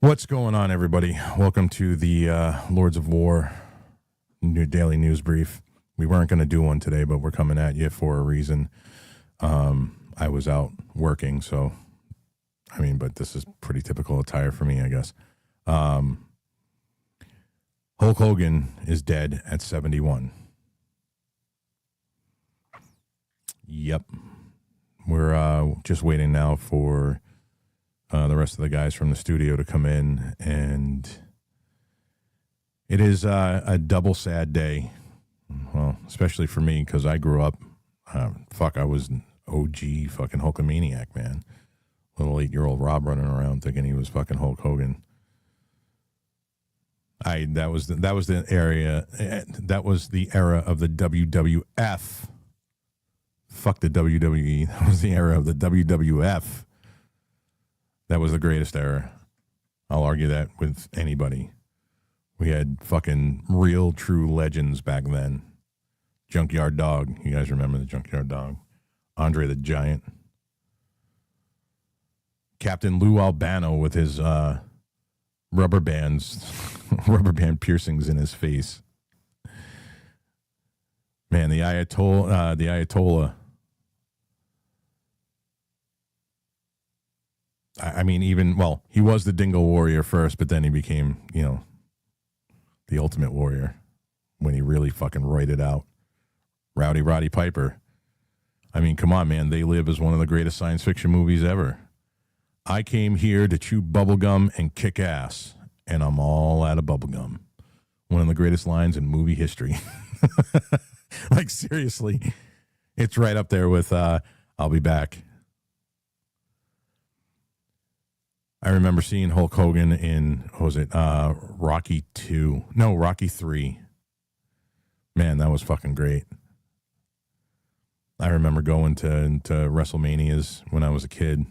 What's going on, everybody? Welcome to the Lords of War new daily news brief. We weren't going to do one today, but we're coming at you for a reason. I was out working, so but this is pretty typical attire for me, I guess. Hulk Hogan is dead at 71. Yep. We're just waiting now for the rest of the guys from the studio to come in, and it is a double sad day. Well, especially for me, because I grew up, I was an OG fucking Hulkamaniac, man. Little 8-year-old Rob running around thinking he was fucking Hulk Hogan. That was the era of the WWF. Fuck the WWE. That was the era of the WWF. That was the greatest era. I'll argue that with anybody. We had fucking real, true legends back then. Junkyard Dog. You guys remember the Junkyard Dog? Andre the Giant. Captain Lou Albano with his rubber band piercings in his face. Man, the Ayatollah. He was the Dingle Warrior first, but then he became, the Ultimate Warrior when he really fucking roided out. Rowdy Roddy Piper. I mean, come on, man. They Live is one of the greatest science fiction movies ever. I came here to chew bubblegum and kick ass, and I'm all out of bubblegum. One of the greatest lines in movie history. Like, seriously. It's right up there with I'll Be Back. I remember seeing Hulk Hogan in, Rocky 2? No, Rocky 3. Man, that was fucking great. I remember going to WrestleManias when I was a kid.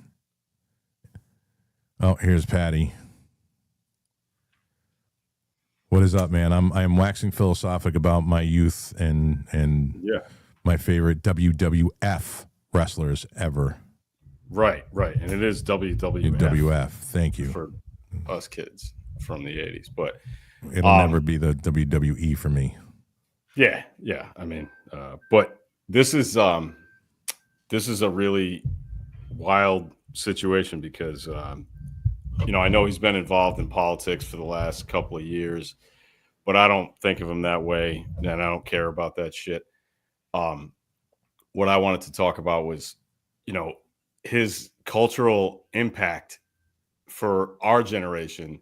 Oh, here's Patty. What is up, man? I am waxing philosophic about my youth and my favorite WWF wrestlers ever. Right. And it is WWF. WWF, thank you. For us kids from the 80s. But it'll never be the WWE for me. Yeah. I mean, but this is a really wild situation because, I know he's been involved in politics for the last couple of years, but I don't think of him that way, and I don't care about that shit. What I wanted to talk about was, his cultural impact for our generation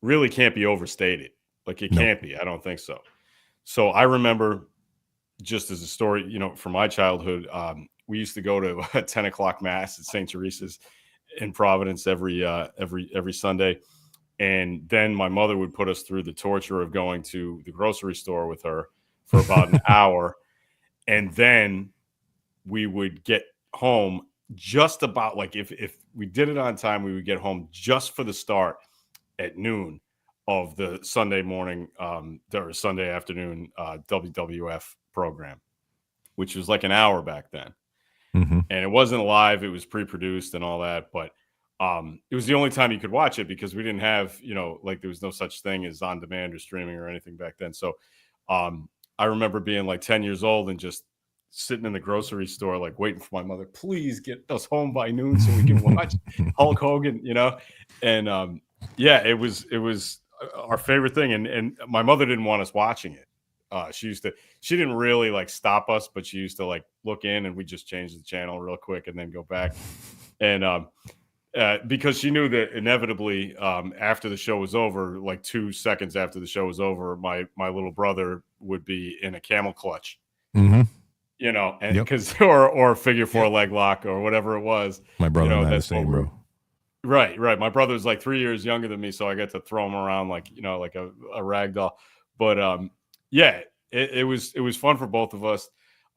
really can't be overstated. Like, it can't be. I don't think so. So I remember, just as a story, from my childhood, we used to go to a 10 o'clock mass at St. Teresa's in Providence every Sunday. And then my mother would put us through the torture of going to the grocery store with her for about an hour. And then we would get home just about, like, if we did it on time, we would get home just for the start at noon of the Sunday morning or Sunday afternoon WWF program, which was like an hour back then. Mm-hmm. And it wasn't live, it was pre-produced and all that, but it was the only time you could watch it because we didn't have, there was no such thing as on demand or streaming or anything back then. So I remember being like 10 years old and just sitting in the grocery store, like waiting for my mother, please get us home by noon so we can watch Hulk Hogan, and it was our favorite thing. And my mother didn't want us watching it. She didn't really like stop us, but she used to like look in and we just change the channel real quick and then go back. And because she knew that inevitably after the show was over, like 2 seconds after the show was over, my little brother would be in a camel clutch. Mm-hmm. And because or figure four leg lock or whatever it was. My brother and I the same, bro. Right. My brother's like 3 years younger than me, so I get to throw him around like like a rag doll. But it was fun for both of us.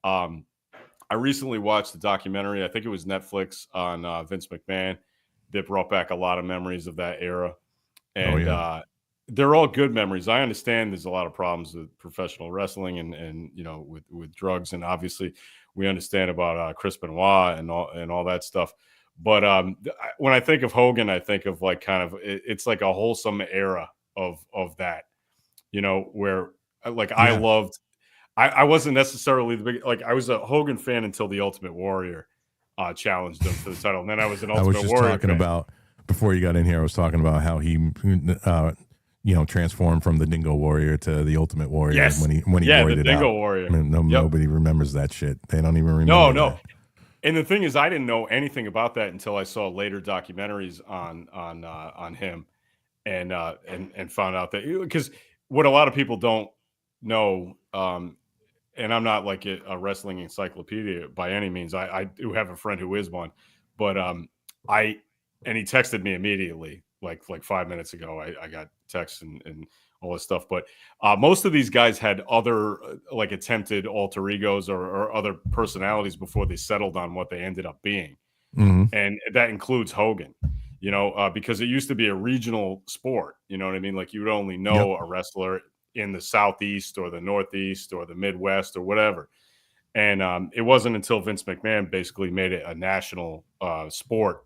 I recently watched the documentary. I think it was Netflix on Vince McMahon that brought back a lot of memories of that era, and they're all good memories. I understand there's a lot of problems with professional wrestling and with drugs, and obviously we understand about Chris Benoit and all that stuff. But when I think of Hogan, I think of like kind of it's like a wholesome era of that, you know, where like I Yeah. loved. I wasn't necessarily the big like I was a Hogan fan until the Ultimate Warrior challenged him for the title, and then I was an I was Ultimate just Warrior talking fan. about, before you got in here, I was talking about how he, transformed from the Dingo Warrior to the Ultimate Warrior Yes, when he yeah, the voided Dingo out. Warrior. I mean, Yep. nobody remembers that shit. They don't even No, remember no. that. And the thing is, I didn't know anything about that until I saw later documentaries on him, and found out that because what a lot of people don't know, and I'm not like a wrestling encyclopedia by any means. I do have a friend who is one, but I and he texted me immediately, like 5 minutes ago. I got texts and all this stuff, but most of these guys had other like attempted alter egos or other personalities before they settled on what they ended up being, Mm-hmm. and that includes Hogan. You know, because it used to be a regional sport. You know what I mean? Like you would only know Yep. a wrestler in the Southeast or the Northeast or the Midwest or whatever. And it wasn't until Vince McMahon basically made it a national sport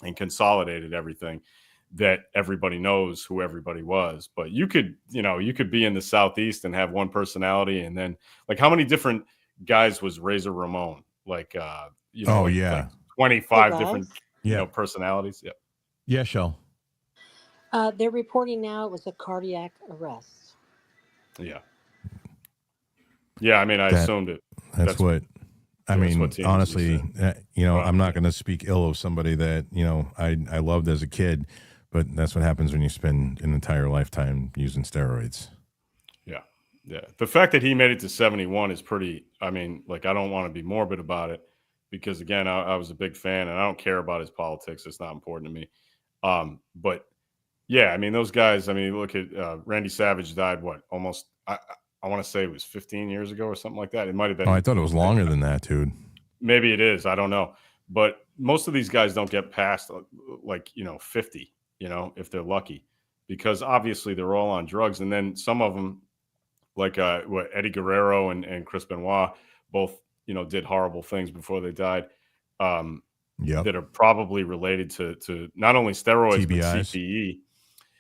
and consolidated everything that everybody knows who everybody was. But you could be in the Southeast and have one personality, and then like how many different guys was Razor Ramon? Like Oh, like yeah. 25 Hey, different guys. Yeah. personalities. Yeah. Yeah, Shell. They're reporting now it was a cardiac arrest. Yeah. Yeah. I mean, I That assumed it. That's what. I That's mean, what TMZ honestly, said. I'm not going to speak ill of somebody that I loved as a kid, but that's what happens when you spend an entire lifetime using steroids. Yeah. Yeah. The fact that he made it to 71 is pretty. I mean, like, I don't want to be morbid about it because, again, I was a big fan and I don't care about his politics. It's not important to me. But yeah, I mean, those guys, I mean, look at Randy Savage died, what, almost, I want to say it was 15 years ago or something like that. It might have been. Oh, I thought it was longer than that, dude. Maybe it is. I don't know. But most of these guys don't get past like, 50, if they're lucky, because obviously they're all on drugs. And then some of them, like Eddie Guerrero and Chris Benoit, both, did horrible things before they died. Yep. That are probably related to not only steroids, but TBIs. CTE.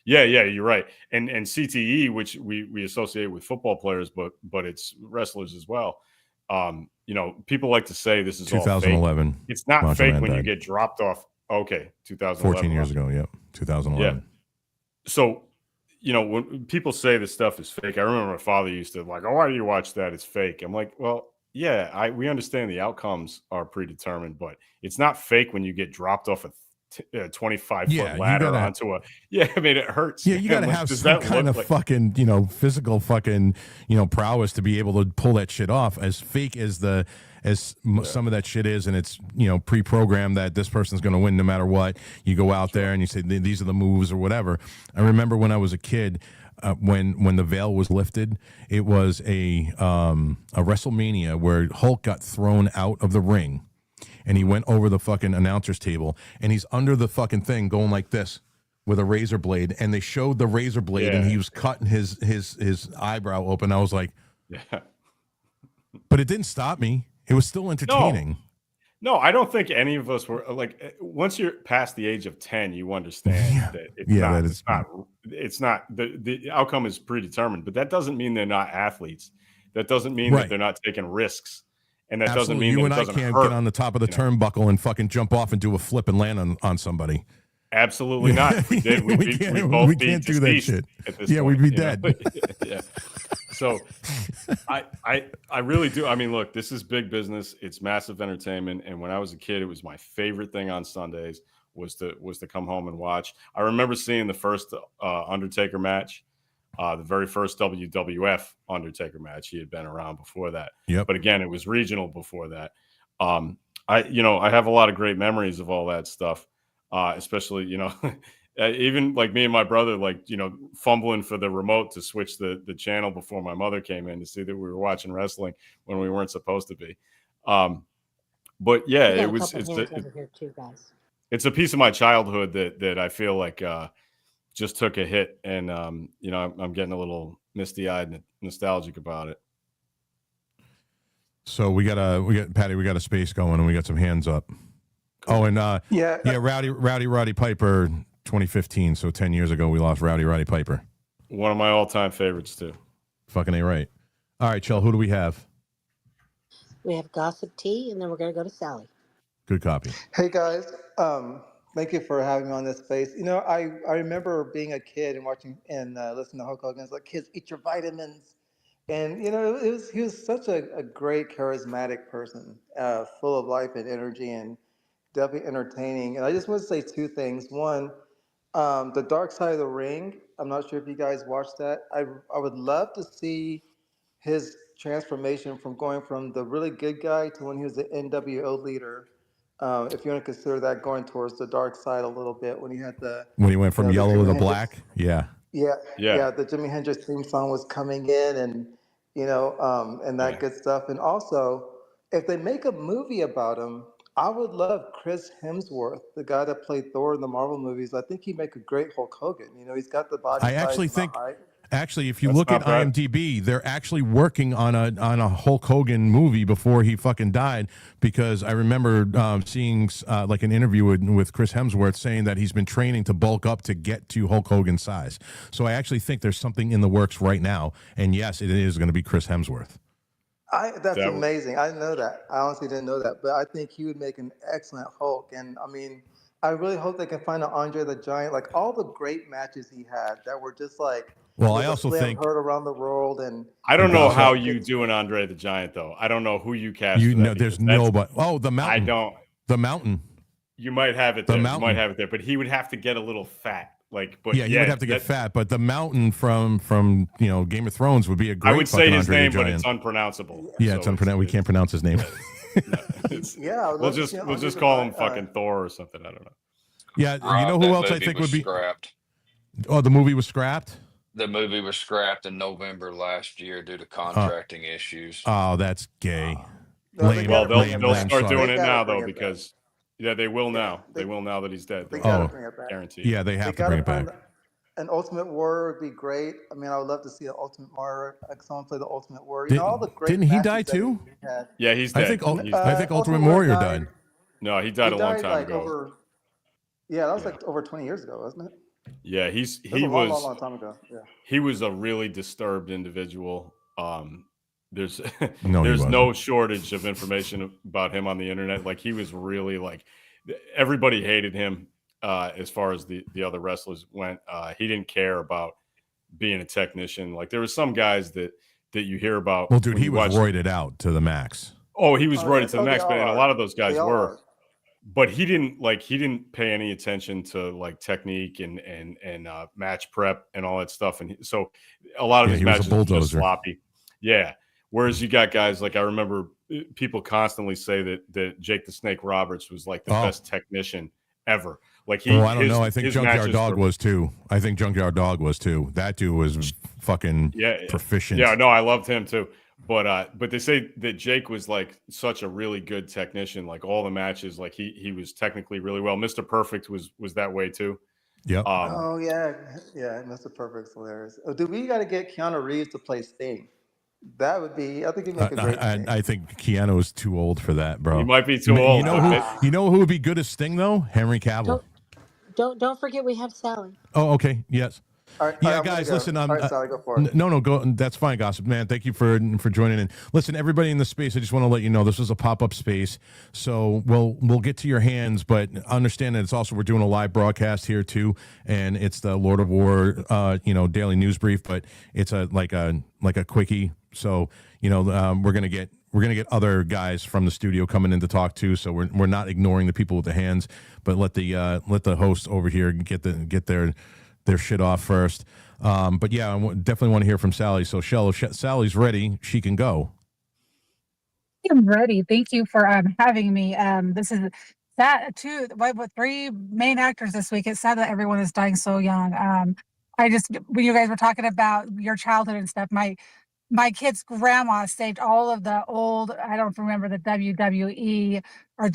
Yeah, you're right. And CTE, which we associate with football players, but it's wrestlers as well. People like to say this is all fake. 2011. It's not Macho fake Man when you died. get dropped off. Okay, 2011. 14 years ago. Yep. 2011. Yeah. So, when people say this stuff is fake, I remember my father used to like, "Oh, why do you watch that? It's fake." I'm like, "Well, yeah, we understand the outcomes are predetermined, but it's not fake when you get dropped off a 25-foot ladder onto a. Yeah, I mean, it hurts. Yeah, you got to have some kind of fucking, physical fucking, prowess to be able to pull that shit off. As fake as some of that shit is, and it's pre-programmed that this person's going to win no matter what. You go out there and you say these are the moves or whatever. I remember when I was a kid. When the veil was lifted, it was a WrestleMania where Hulk got thrown out of the ring, and he went over the fucking announcer's table, and he's under the fucking thing going like this with a razor blade, and they showed the razor blade, and he was cutting his eyebrow open. I was like, yeah. But it didn't stop me. It was still entertaining. No, I don't think any of us were like. Once you're past the age of 10, you understand that it's not. The outcome is predetermined, but that doesn't mean they're not athletes. That doesn't mean that they're not taking risks, and that doesn't mean you that and it doesn't I can't hurt, get on the top of the turnbuckle and fucking jump off and do a flip and land on somebody. Absolutely not. If we did, we'd both be can't do that shit. At this point, we'd be dead. Yeah. So I really do. I mean, look, this is big business. It's massive entertainment. And when I was a kid, it was my favorite thing on Sundays was to come home and watch. I remember seeing the first Undertaker match, the very first WWF Undertaker match. He had been around before that. Yep. But again, it was regional before that. I have a lot of great memories of all that stuff. Especially, even like me and my brother, fumbling for the remote to switch the channel before my mother came in to see that we were watching wrestling when we weren't supposed to be. But yeah, it's a piece of my childhood that I feel like just took a hit, and I'm getting a little misty-eyed and nostalgic about it. So we got Patty, we got a space going, and we got some hands up. Oh, and Yeah. Rowdy Piper, 2015. So 10 years ago, we lost Rowdy Piper. One of my all-time favorites too. Fucking A right. All right, Chell, who do we have? We have Gossip Tea, and then we're going to go to Sally. Good copy. Hey guys, thank you for having me on this space. You know, I remember being a kid and watching and listening to Hulk Hogan. It's like, kids, eat your vitamins. And you know, he was such a great, charismatic person, full of life and energy, and definitely entertaining. And I just want to say two things. One, the Dark Side of the Ring. I'm not sure if you guys watched that. I would love to see his transformation from going from the really good guy to when he was the NWO leader. If you want to consider that going towards the dark side a little bit, when he had when he went from the yellow Jimi to Hendrix, black, yeah, the Jimi Hendrix theme song was coming in, and and that good stuff. And also, if they make a movie about him, I would love Chris Hemsworth, the guy that played Thor in the Marvel movies. I think he'd make a great Hulk Hogan. You know, he's got the body I size actually and the think. height. Actually, if you That's look at not bad. IMDb, they're actually working on a Hulk Hogan movie before he fucking died. Because I remember seeing like an interview with Chris Hemsworth saying that he's been training to bulk up to get to Hulk Hogan's size. So I actually think there's something in the works right now. And yes, it is going to be Chris Hemsworth. That's amazing. I didn't know that. I honestly didn't know that. But I think he would make an excellent Hulk. And I mean, I really hope they can find an Andre the Giant. Like all the great matches he had that were just like, well, I also think heard around the world. And I don't know how you do an Andre the Giant though. I don't know who you cast. You know, there's nobody. Oh, the Mountain. I don't. The Mountain. You might have it there. You might have it there, but he would have to get a little fat. But yeah, you would have to get fat. But the Mountain from Game of Thrones would be a great. I would say his Andre name, but it's unpronounceable. Yeah, it's unpronounceable. We can't pronounce his name. We'll just call him fucking Thor or something. I don't know. Yeah, you know who else I think would be scrapped. Oh, the movie was scrapped. The movie was scrapped in November last year due to contracting issues. Oh, that's gay. They'll start doing it now though, because they will now. They will now that he's dead. They gotta bring it back. Guaranteed. Yeah, they have to bring it back. An Ultimate Warrior would be great. I mean, I would love to see an Ultimate Warrior. Like someone play the Ultimate Warrior. All the great. Didn't he die too? Yeah, he's dead. I think Ultimate Warrior died. No, he died a long time ago. That was like over 20 years ago, wasn't it? Yeah, he was a long time ago. Yeah, he was a really disturbed individual. There's no, there's no shortage of information about him on the internet. Like he was really like everybody hated him as far as the other wrestlers went. He didn't care about being a technician. Like there were some guys that you hear about. Well, dude, he was roided out to the max. Oh, he was roided to the max, but a lot of those guys were. But he didn't pay any attention to like technique and match prep and all that stuff. And so a lot of his matches were just sloppy. Yeah. Whereas you got guys like I remember people constantly say that Jake the Snake Roberts was like the best technician ever. Like I don't know. I think Junkyard Dog was too. That dude was fucking proficient. Yeah, no, I loved him too. But they say that Jake was like such a really good technician. Like all the matches, like he was technically really well. Mr. Perfect was that way too. Yep. Mr. Perfect's hilarious. Oh, dude, we got to get Keanu Reeves to play Sting. That would be. I think he'd make a great. I think Keanu is too old for that, bro. He might be too old. You know who would be good as Sting though? Henry Cavill. Don't forget we have Sally. Oh, okay. Yes. All right, guys, listen. Sally, go for it. No, go. That's fine, Gossip Man. Thank you for joining in. Listen, everybody in the space. I just want to let you know this is a pop-up space, so we'll get to your hands, but understand that it's also we're doing a live broadcast here too, and it's the Lord of War, daily news brief, but it's like a quickie. So we're gonna get other guys from the studio coming in to talk too. So we're not ignoring the people with the hands, but let the host over here get their shit off first. But yeah, I definitely want to hear from Sally. So Shell, if Sally's ready, she can go. I'm ready. Thank you for having me. This is sad too. With 3 main actors this week, it's sad that everyone is dying so young. When you guys were talking about your childhood and stuff, my kid's grandma saved all of the old, I don't remember the WWE or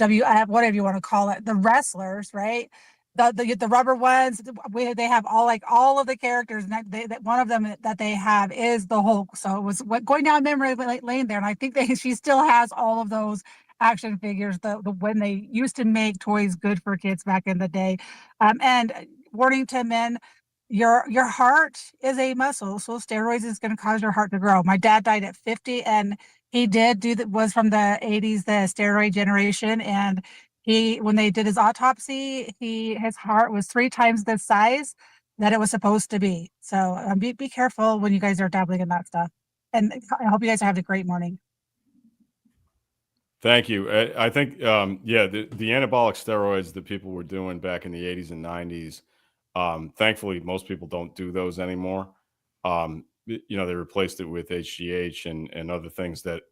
whatever you want to call it, the wrestlers, right? The rubber ones. They have all of the characters, and that one of them that they have is the Hulk. So it was going down memory lane there, and I think she still has all of those action figures, the when they used to make toys good for kids back in the day. And warning to men, your heart is a muscle, so steroids is going to cause your heart to grow. My dad died at 50, and he did do that, was from the 80s, the steroid generation, and when they did his autopsy, his heart was 3 times the size that it was supposed to be. So be careful when you guys are dabbling in that stuff. And I hope you guys are having a great morning. Thank you. I think, the anabolic steroids that people were doing back in the 80s and 90s, thankfully, most people don't do those anymore. They replaced it with HGH and other things that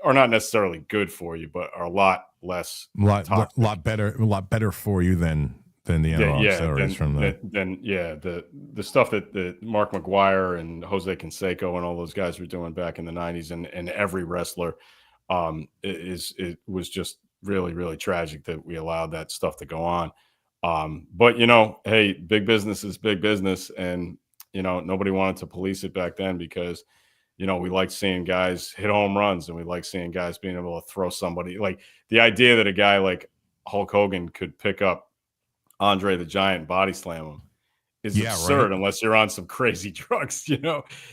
are not necessarily good for you, but are a lot less toxic. lot better for you than the anabolic steroids from the stuff that Mark McGuire and Jose Canseco and all those guys were doing back in the 90s, and every wrestler. It was just really, really tragic that we allowed that stuff to go on. But hey, big business is big business, and nobody wanted to police it back then because we like seeing guys hit home runs, and we like seeing guys being able to throw somebody. Like the idea that a guy like Hulk Hogan could pick up Andre the Giant and body slam him is absurd, unless you're on some crazy drugs,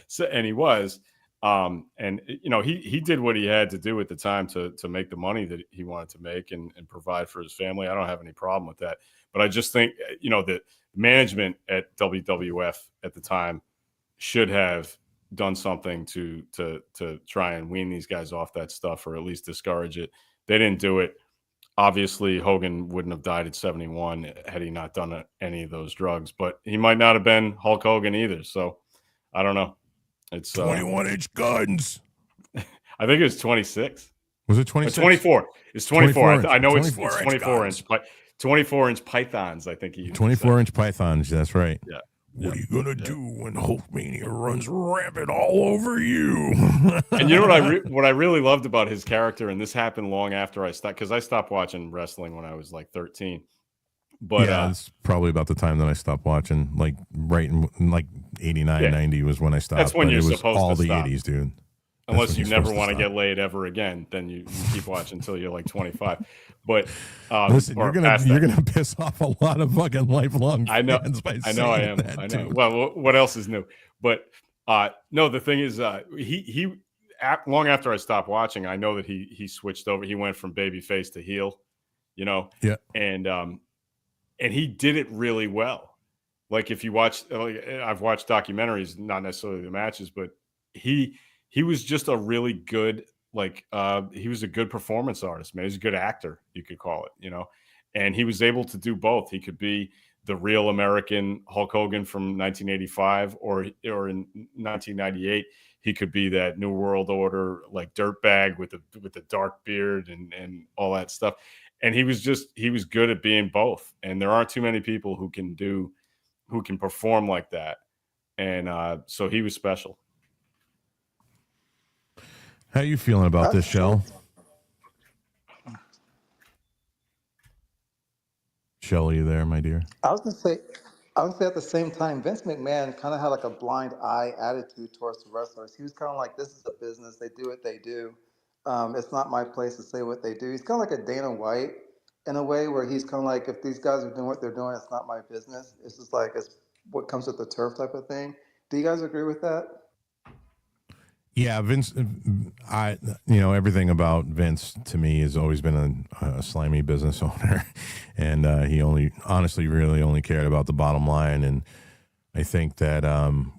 So, and he was. He did what he had to do at the time to make the money that he wanted to make and provide for his family. I don't have any problem with that. But I just think, the management at WWF at the time should have done something to try and wean these guys off that stuff, or at least discourage it. They didn't do it. Obviously, Hogan wouldn't have died at 71 had he not done any of those drugs, but he might not have been Hulk Hogan either. So I don't know. It's 21-inch guns. I think it was 26. Was it 26? 24. It's 24. I know it's 24 inch pythons. I think he used 24-inch pythons. That's right. Yeah. What are you gonna do when Hulkmania runs rampant all over you? And what I really loved about his character, and this happened long after I stopped, because I stopped watching wrestling when I was like 13. But it's probably about the time that I stopped watching, like right in like 89, 90 was when I stopped. That's when you're it was supposed all to the stop. 80s, dude. Unless you never want to get laid ever again, then you keep watching until you're like 25. But listen, you're gonna piss off a lot of fucking lifelong fans by I know I am. That, I know. dude. Well, what else is new? But no, the thing is, he long after I stopped watching, I know that he switched over. He went from babyface to heel, Yeah. and he did it really well. Like if you watch, I've watched documentaries, not necessarily the matches, but he was just a really good, he was a good performance artist, man. He's a good actor, you could call it, and he was able to do both. He could be the real American Hulk Hogan from 1985, or in 1998, he could be that New World Order, like dirtbag with the dark beard and all that stuff. And he was good at being both. And there aren't too many people who can perform like that. And so he was special. How you feeling about this, Shell? Shell, are you there, my dear? I was gonna say at the same time, Vince McMahon kind of had like a blind eye attitude towards the wrestlers. He was kind of like, "This is a business. They do what they do. It's not my place to say what they do." He's kind of like a Dana White in a way, where he's kind of like, "If these guys are doing what they're doing, it's not my business. It's just like it's what comes with the turf type of thing." Do you guys agree with that? Yeah, Vince. Everything about Vince to me has always been a slimy business owner, and he really only cared about the bottom line. And I think that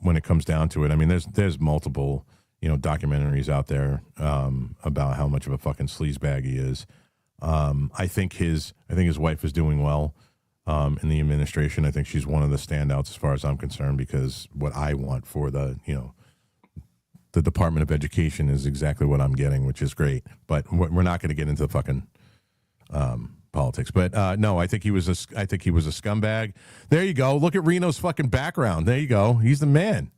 when it comes down to it, I mean, there's multiple documentaries out there about how much of a fucking sleazebag he is. I think his wife is doing well in the administration. I think she's one of the standouts as far as I'm concerned, because what I want for the Department of Education is exactly what I'm getting, which is great. But we're not going to get into the fucking politics. But no, I think he was a scumbag. There you go. Look at Reno's fucking background. There you go. He's the man.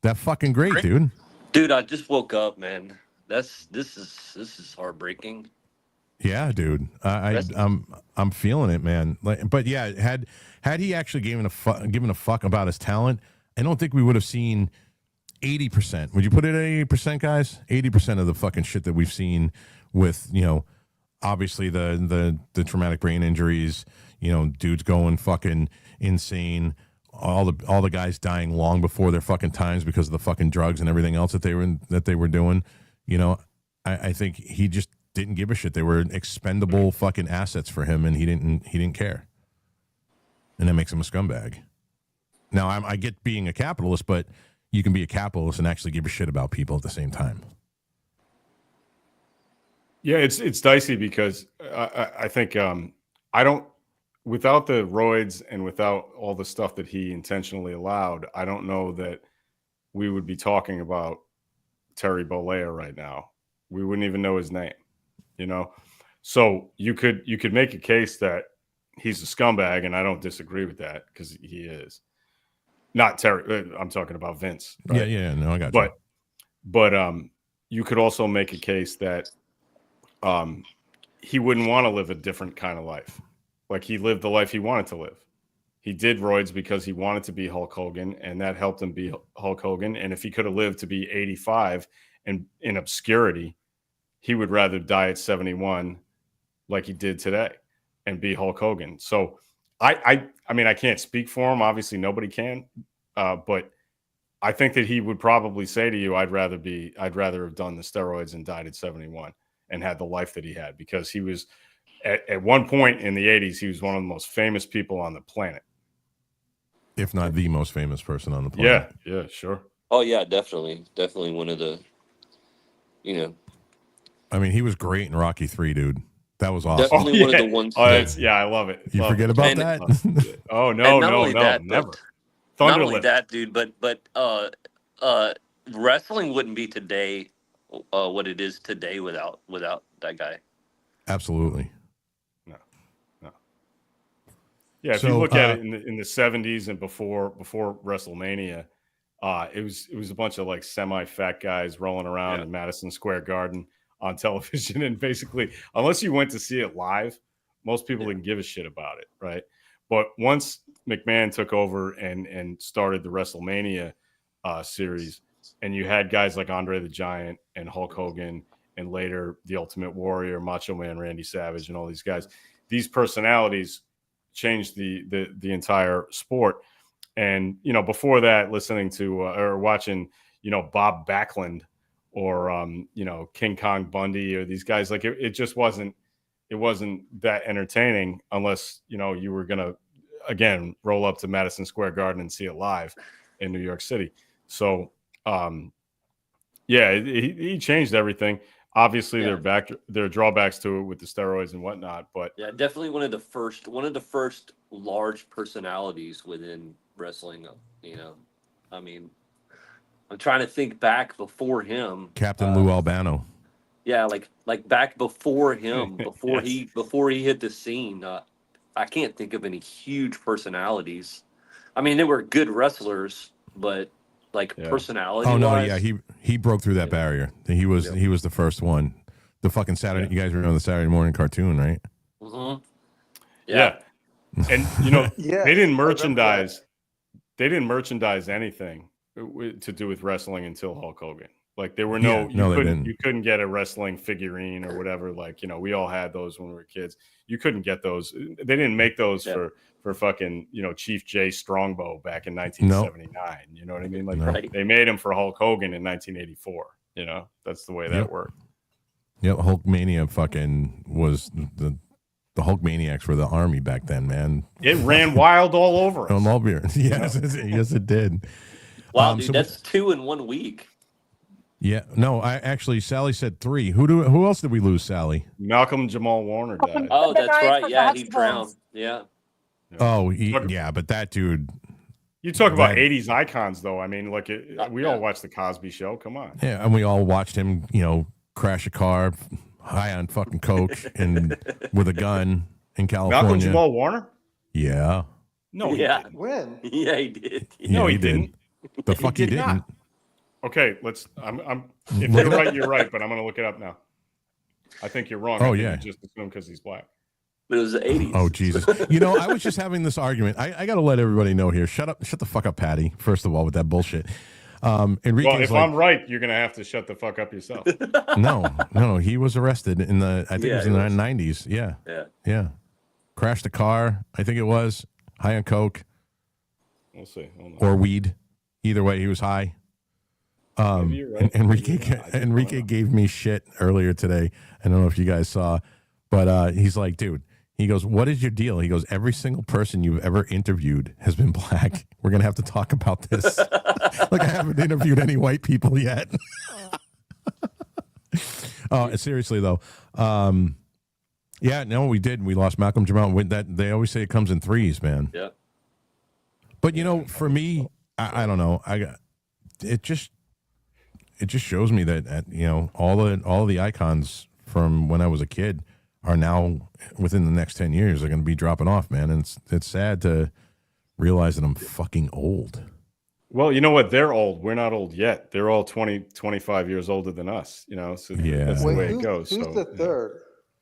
That fucking great, dude. Dude, I just woke up, man. This is heartbreaking. Yeah, dude. I'm feeling it, man. But yeah, had he actually given a fuck about his talent, I don't think we would have seen 80%. Would you put it at 80%, guys? 80% of the fucking shit that we've seen with, obviously the traumatic brain injuries, dudes going fucking insane, all the guys dying long before their fucking times because of the fucking drugs and everything else that they were doing. I think he just didn't give a shit. They were expendable fucking assets for him, and he didn't care. And that makes him a scumbag. Now, I get being a capitalist, but you can be a capitalist and actually give a shit about people at the same time. Yeah, it's dicey because I think I don't, without the roids and without all the stuff that he intentionally allowed, I don't know that we would be talking about Terry Bollea right now. We wouldn't even know his name, So you could make a case that he's a scumbag, and I don't disagree with that because he is. Not Terry. I'm talking about Vince. Right? Yeah. No, I got you. But you could also make a case that he wouldn't want to live a different kind of life. Like, he lived the life he wanted to live. He did roids because he wanted to be Hulk Hogan, and that helped him be Hulk Hogan. And if he could have lived to be 85 and in obscurity, he would rather die at 71 like he did today and be Hulk Hogan. So I mean, I can't speak for him. Obviously, nobody can. But I think that he would probably say to you, I'd rather have done the steroids and died at 71 and had the life that he had, because he was at one point in the 80s, he was one of the most famous people on the planet. If not the most famous person on the planet. Yeah, sure. Oh yeah, definitely one of the, I mean, he was great in Rocky 3, dude. That was awesome. Definitely one of the ones. I love it. You forget about that? Oh no, never. Not only that, dude, but wrestling wouldn't be today what it is today without that guy. Absolutely. No. Yeah, if you look at it in the 70s and before WrestleMania, it was a bunch of like semi-fat guys rolling around in Madison Square Garden on television, and basically, unless you went to see it live, most people didn't give a shit about it, right? But once McMahon took over and started the WrestleMania series, and you had guys like Andre the Giant and Hulk Hogan, and later the Ultimate Warrior, Macho Man Randy Savage, and all these guys, these personalities changed the entire sport. And before that, listening to or watching Bob Backlund or King Kong Bundy or these guys, like it just wasn't that entertaining unless you were gonna again roll up to Madison Square Garden and see it live in New York City. So he changed everything. Obviously, there are drawbacks to it with the steroids and whatnot, but definitely one of the first large personalities within wrestling. I mean, I'm trying to think back before him. Captain Lou Albano. Yeah, like back before him, before he hit the scene. I can't think of any huge personalities. I mean, they were good wrestlers, but personality. Oh no, he broke through that barrier. He was the first one. The fucking Saturday. You guys remember the Saturday morning cartoon, right? Mm-hmm. Yeah. And they didn't merchandise. They didn't merchandise anything to do with wrestling until Hulk Hogan. Like there were you couldn't get a wrestling figurine or whatever. Like we all had those when we were kids. You couldn't get those. They didn't make those for fucking Chief Jay Strongbow back in 1979. Nope. You know what I mean? Like they made him for Hulk Hogan in 1984. That's the way that worked. Yep, Hulkmania fucking was the Hulkmaniacs were the army back then, man. It ran wild all over us. Yes, yes, it did. Wow, dude, that's 2 in 1 week. Yeah, no, Sally said 3. Who else did we lose, Sally? Malcolm Jamal Warner died. Oh, that's right. Yeah, he drowned. Yeah. Oh, but that dude. You talk about 80s icons, though. I mean, we all watched the Cosby Show. Come on. Yeah, and we all watched him, crash a car, high on fucking coke, and with a gun in California. Malcolm Jamal Warner? Yeah. No, he didn't. When? Yeah, he did. No, he didn't. The fuck he didn't. Not. Okay, if you're right, you're right, but I'm going to look it up now. I think you're wrong. You just assume because he's black. But it was the 80s. Oh, Jesus. I was just having this argument. I got to let everybody know here. Shut the fuck up, Patty, first of all, with that bullshit. Enrique's Well, if like, I'm right, you're gonna have to shut the fuck up yourself. no, he was arrested in the, I think it was in the 90s. Yeah. Crashed a car, I think it was, high on coke. We'll see. Or weed. Either way, he was high. Maybe you're right. Enrique gave me shit earlier today. I don't know if you guys saw, but he's like, dude, he goes, what is your deal? He goes, every single person you've ever interviewed has been black. We're going to have to talk about this. Like, I haven't interviewed any white people yet. Seriously, though. Yeah, no, we did. We lost Malcolm Jamal. They always say it comes in threes, man. Yeah. But, for me, I don't know. It just shows me that, all the icons from when I was a kid are now within the next 10 years are going to be dropping off, man. And it's sad to realize that I'm fucking old. Well, you know what? They're old. We're not old yet. They're all 20, 25 years older than us, so that's the way it goes. Who's the third?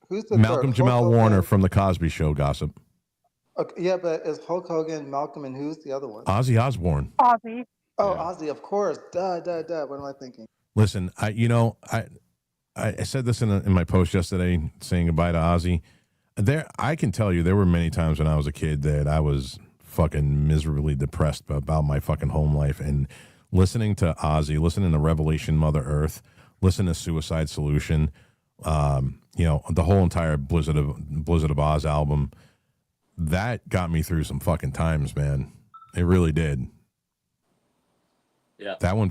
Who's the Malcolm third? Jamal Hulk Warner Hogan? from the Cosby Show, gossip. Okay, yeah, but is Hulk Hogan, Malcolm, and who's the other one? Ozzy Osbourne. Ozzy. Oh, yeah. Ozzy, of course. Duh. What am I thinking? Listen, I said this in my post yesterday, saying goodbye to Ozzy. I can tell you, there were many times when I was a kid that I was fucking miserably depressed about my fucking home life, and listening to Ozzy, listening to Revelation Mother Earth, listening to Suicide Solution, the whole entire Blizzard of Oz album, that got me through some fucking times, man. It really did. Yeah. That one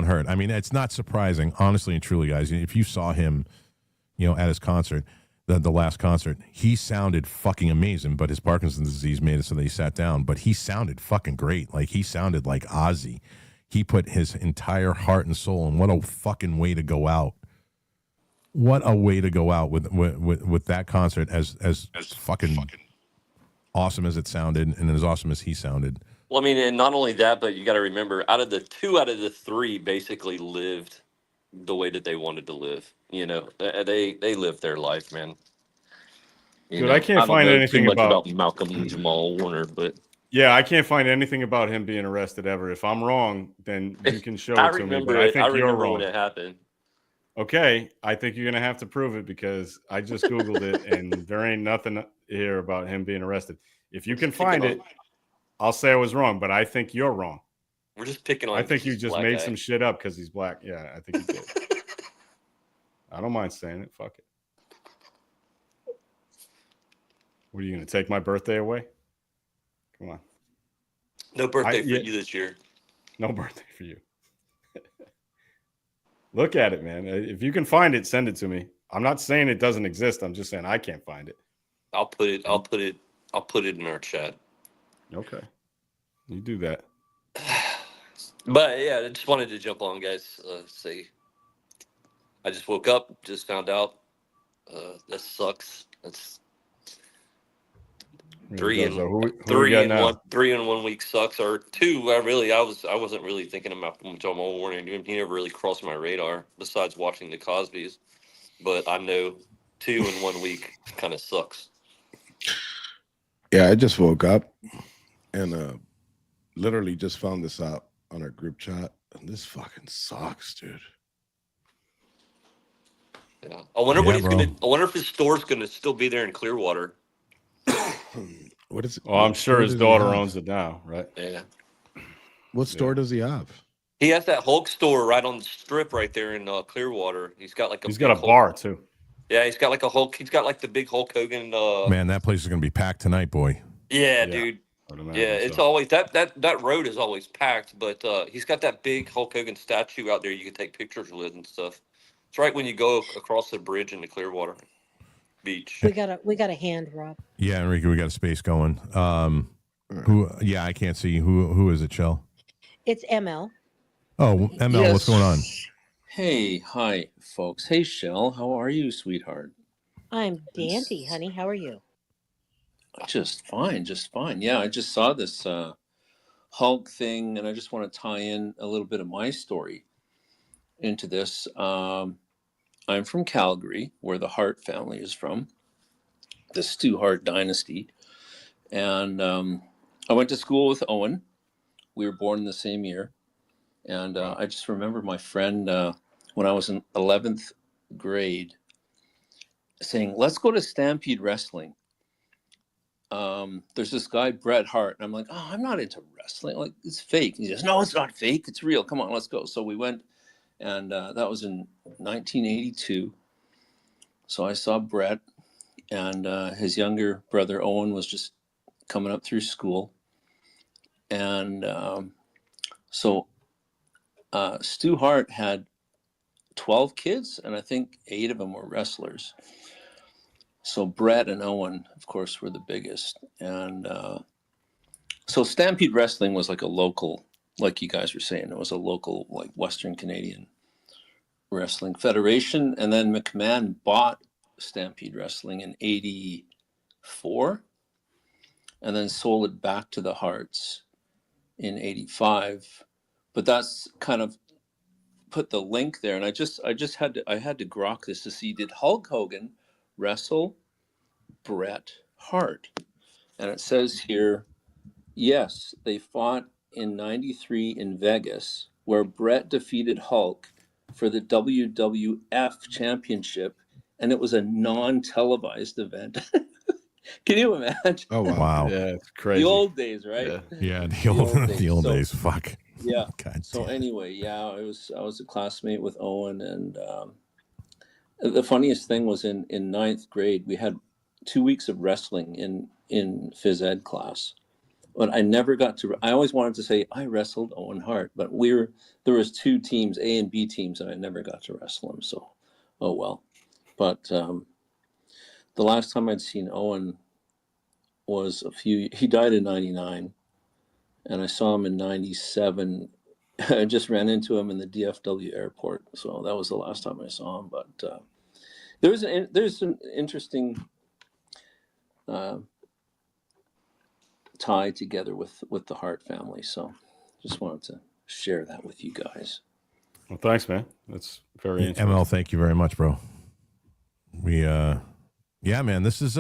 hurt. I mean, it's not surprising, honestly and truly, guys. If you saw him, at his concert, the last concert, he sounded fucking amazing, but his Parkinson's disease made it so that he sat down. But he sounded fucking great. Like, he sounded like Ozzy. He put his entire heart and soul, and what a fucking way to go out. What a way to go out with that concert as fucking awesome as it sounded, and as awesome as he sounded. Well, I mean, and not only that, but you got to remember, two out of the three basically lived the way that they wanted to live. They lived their life, man. Dude, I can't find anything about Malcolm and Jamal Warner, but yeah, I can't find anything about him being arrested ever. If I'm wrong, then you can show it to me. But I think you're wrong. When it happened. Okay, I think you're gonna have to prove it, because I just Googled it and there ain't nothing here about him being arrested. If you can find it, I'll say I was wrong, but I think you're wrong. We're just picking on. I think you just made some shit up because he's black. Yeah, I think you did. I don't mind saying it. Fuck it. What, are you going to take my birthday away? Come on. No birthday for you this year. No birthday for you. Look at it, man. If you can find it, send it to me. I'm not saying it doesn't exist. I'm just saying I can't find it. I'll put it in our chat. Okay. You do that. But yeah, I just wanted to jump on, guys. Say, I just woke up, just found out. That sucks. That's three in 1 week sucks, or two. I wasn't really thinking about Jamal Warner. He never really crossed my radar besides watching the Cosbys. But I know 2 in 1 week kind of sucks. Yeah, I just woke up and literally just found this out on our group chat, and this fucking sucks, dude. Yeah, I wonder if his store's gonna still be there in Clearwater. What is it? Well, I'm sure his daughter owns it now, right? Yeah. What store does he have? He has that Hulk store right on the strip right there in Clearwater. He's got a bar too. Yeah, he's got like a Hulk. He's got like the big Hulk Hogan. Man, that place is gonna be packed tonight, boy. Yeah, dude. Yeah, it's always that road is always packed, but he's got that big Hulk Hogan statue out there you can take pictures with and stuff. It's right when you go across the bridge into Clearwater Beach. We got a hand, Rob. Yeah, Enrique, we got a space going. Who? Yeah, I can't see who is it, Shell? It's ML. Oh, ML, yes. What's going on? Hey, hi, folks. Hey, Shell, how are you, sweetheart? I'm dandy, honey. How are you? Just fine. Yeah, I just saw this Hulk thing, and I just want to tie in a little bit of my story into this. I'm from Calgary, where the Hart family is from, the Stu Hart dynasty. And I went to school with Owen. We were born in the same year. And I just remember my friend when I was in 11th grade saying, "Let's go to Stampede Wrestling." There's this guy, Bret Hart, and I'm like, "Oh, I'm not into wrestling. Like, it's fake." And he says, "No, it's not fake. It's real. Come on, let's go." So we went, and that was in 1982. So I saw Bret, and his younger brother Owen was just coming up through school, and so Stu Hart had 12 kids, and I think 8 of them were wrestlers. So Bret and Owen, of course, were the biggest. And so Stampede Wrestling was like a local, like you guys were saying, it was a local, like Western Canadian Wrestling Federation. And then McMahon bought Stampede Wrestling in 84 and then sold it back to the Harts in 85. But that's kind of put the link there. And I just had to grok this to see, did Hulk Hogan wrestle Bret Hart? And it says here, yes, they fought in 93 in Vegas, where Bret defeated Hulk for the WWF championship, and it was a non-televised event. Can you imagine? Oh wow. Wow. Yeah, it's crazy. The old days, right? Yeah. Yeah, the old So- days. Fuck. Yeah. God So damn. anyway, yeah, I was a classmate with Owen, and the funniest thing was in ninth grade we had 2 weeks of wrestling in phys ed class, but I never got to. I always wanted to say I wrestled Owen Hart, but there was 2 teams, A and B teams, and I never got to wrestle him. So, oh well. But the last time I'd seen Owen was he died in '99, and I saw him in '97. I just ran into him in the DFW airport, so that was the last time I saw him. But there's an interesting tie together with the Hart family. So just wanted to share that with you guys. Well, thanks, man. That's very interesting. ML, thank you very much, bro. We yeah, man, this is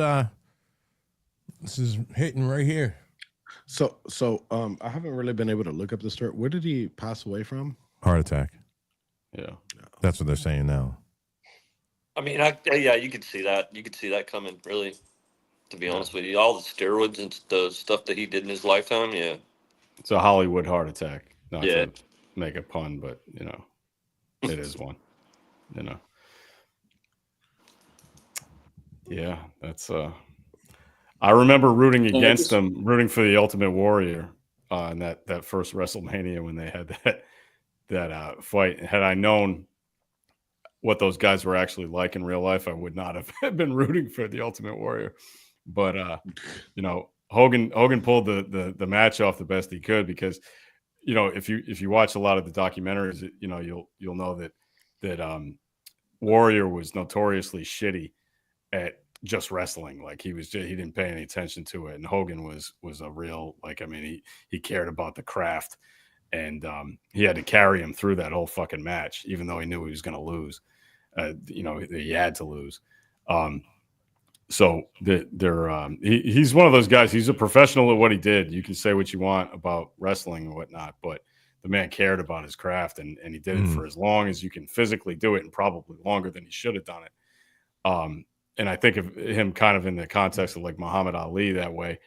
hitting right here. So I haven't really been able to look up the story. Where did he pass away from? Heart attack. Yeah. That's what they're saying now. I mean, yeah, you could see that. You could see that coming, really, to be honest with you. All the steroids and the stuff that he did in his lifetime, yeah. It's a Hollywood heart attack. Not Yeah. to make a pun, but, it is one. Yeah, that's I remember rooting against him, rooting for the Ultimate Warrior in that first WrestleMania when they had that fight. Had I known what those guys were actually like in real life, I would not have been rooting for the Ultimate Warrior. But Hogan pulled the match off the best he could, because if you watch a lot of the documentaries, you'll know that Warrior was notoriously shitty at just wrestling. Like he didn't pay any attention to it, and Hogan was a real, he cared about the craft, and he had to carry him through that whole fucking match, even though he knew he was going to lose. He had to lose. So he's one of those guys. He's a professional at what he did. You can say what you want about wrestling and whatnot, but the man cared about his craft, and he did it for as long as you can physically do it, and probably longer than he should have done it. And I think of him kind of in the context of like Muhammad Ali that way,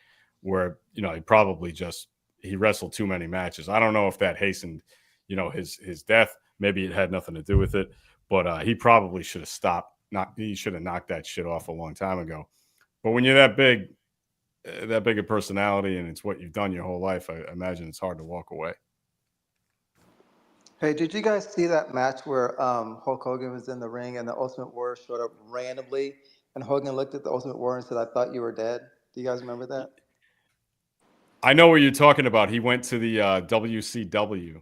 where, he wrestled too many matches. I don't know if that hastened, his death. Maybe it had nothing to do with it, but he probably should have stopped. He should have knocked that shit off a long time ago. But when you're that big a personality, and it's what you've done your whole life, I imagine it's hard to walk away. Hey, did you guys see that match where Hulk Hogan was in the ring and the Ultimate Warrior showed up randomly, and Hogan looked at the Ultimate Warrior and said, "I thought you were dead"? Do you guys remember that? I know what you're talking about. He went to the WCW,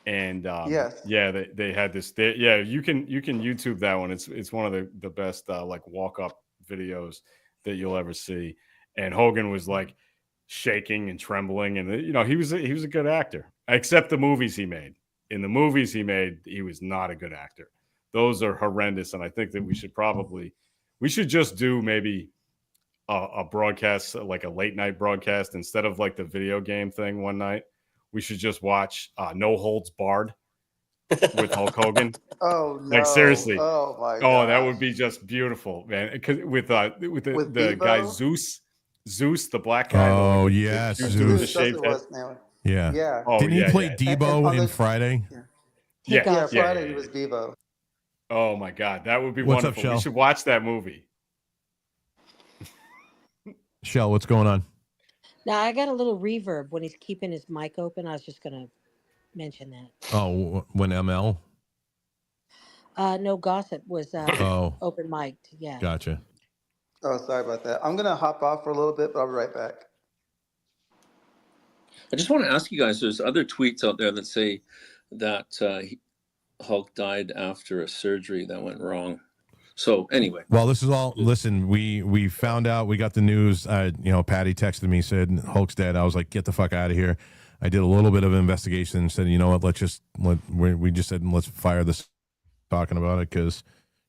and Yes. yeah, they had this. You can YouTube that one. It's one of the best like walk up videos that you'll ever see. And Hogan was like shaking and trembling, and he was a good actor, except the movies he made. In the movies he made, he was not a good actor. Those are horrendous, and I think that we should just do maybe a broadcast, like a late night broadcast, instead of like the video game thing one night. we should just watch No Holds Barred with Hulk Hogan. Oh no! Like seriously. Oh my Oh, god! that would be just beautiful, man. Because with the guy Zeus, the black guy. Oh the, yes, the, Zeus. the That's what shaved it head. was now. Yeah. Yeah. Oh, Didn't he yeah, play yeah. Debo on in the- Friday? Yeah. Yeah, He Yeah, does. Friday yeah, he was Devo. Oh my god, that would be What's up, wonderful. Shell? We should watch that movie. Shell, what's going on? Now I got a little reverb when he's keeping his mic open. I was just gonna mention that. Oh, when ML? No gossip was Oh, open mic'd. Yeah. gotcha. Oh, sorry about that. I'm gonna hop off for a little bit, but I'll be right back. I just want to ask you guys, there's other tweets out there that say that Hulk died after a surgery that went wrong. So anyway. Well, this is all. Listen, we found out. We got the news. Patty texted me, said Hulk's dead. I was like, get the fuck out of here. I did a little bit of investigation and said, you know what? We just said let's fire this talking about it because,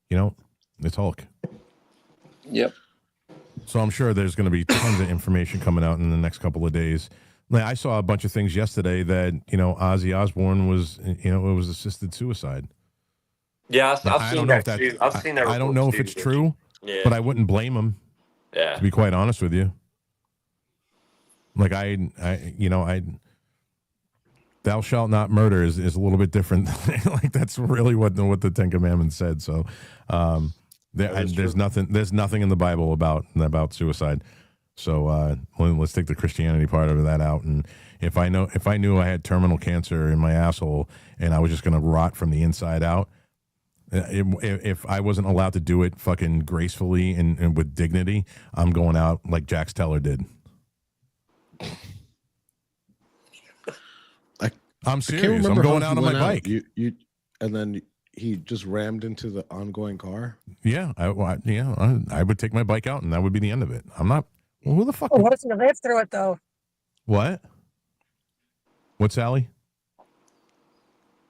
it's Hulk. Yep. So I'm sure there's going to be tons of information coming out in the next couple of days. Like, I saw a bunch of things yesterday that Ozzy Osbourne was it was assisted suicide. Yeah, I've I seen don't know that if too. I've seen that. I don't know if it's true, Yeah. but I wouldn't blame him. Yeah. To be quite honest with you. Like thou shalt not murder is a little bit different. Like that's really what the Ten Commandments said. So there's nothing in the Bible about suicide. So let's take the Christianity part of that out. And if I knew I had terminal cancer in my asshole and I was just gonna rot from the inside out, if I wasn't allowed to do it fucking gracefully and with dignity, I'm going out like Jax Teller did. I'm serious. I'm going out on my bike. And then he just rammed into the ongoing car. Yeah, I would take my bike out, and that would be the end of it. I'm not. Well, who the fuck? What if you live through it though? What? What's Sally?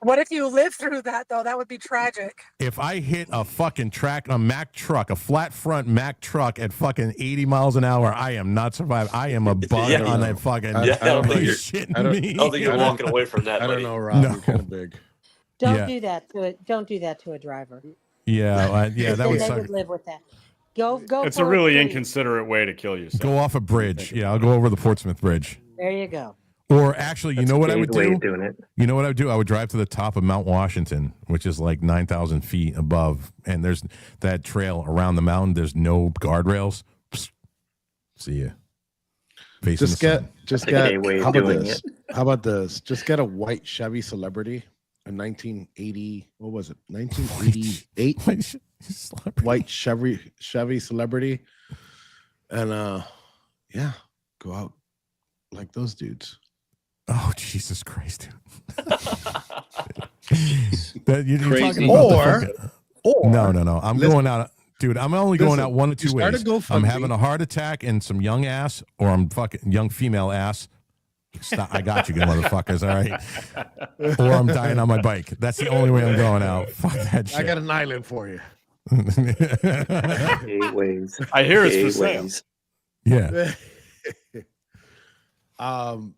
What if you live through that though? That would be tragic. If I hit a fucking Mack truck, a flat front Mack truck at fucking 80 miles an hour, I am not surviving. I am a bug on that fucking. I don't know. Shitting me. I don't think you're walking away from that. I buddy. don't know, Rob. No. You're kind of big. Don't do that to it. Don't do that to a driver. Yeah, that Then would they suck. would live with that. Go. It's for a really free. inconsiderate way to kill yourself. Go off a bridge. Yeah, I'll go over the Portsmouth Bridge. There you go. Or actually, you know what I would way do? of doing it. You know what I would do? I would drive to the top of Mount Washington, which is like 9,000 feet above, and there's that trail around the mountain. There's no guardrails. Psst. See ya. Facing Just the get, sun. just That's a get. gay way of How about doing this? How about this? Just get a white Chevy Celebrity, a 1980. What was it? 1988 white Chevy Celebrity, and go out like those dudes. Oh, Jesus Christ, dude. You're Crazy. talking about Or no. I'm listen, going out. Dude, I'm only going listen, out one of two you start ways. a GoFundMe. I'm having a heart attack and some young ass, or I'm fucking young female ass. Stop, I got you, good motherfuckers. All right. Or I'm dying on my bike. That's the only way I'm going out. Fuck that shit. I got an island for you. Gay ways. I hear it's Gay for sale. ways. Yeah. Um,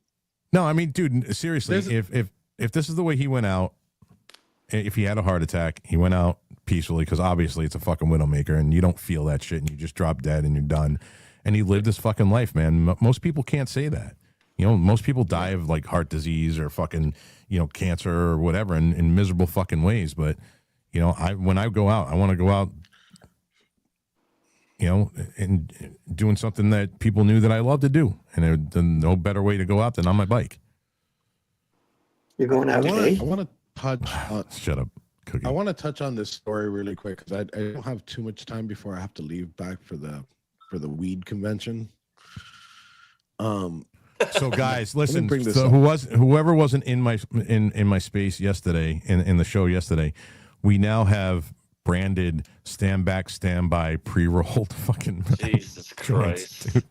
No, I mean, dude, seriously, if this is the way he went out, if he had a heart attack, he went out peacefully because obviously it's a fucking widowmaker and you don't feel that shit and you just drop dead and you're done. And he lived his fucking life, man. Most people can't say that. Most people die of like heart disease or fucking, cancer or whatever in miserable fucking ways. But, when I go out, I want to go out, and doing something that people knew that I love to do. And there's no better way to go out than on my bike. You're going out I today? want to touch on. Shut up, Cookie. I want to touch on this story really quick because I don't have too much time before I have to leave back for the weed convention. So guys, listen. bring this So up. whoever wasn't in my space yesterday in the show yesterday, we now have branded stand back, stand by, pre-rolled fucking Jesus joints, Christ. dude.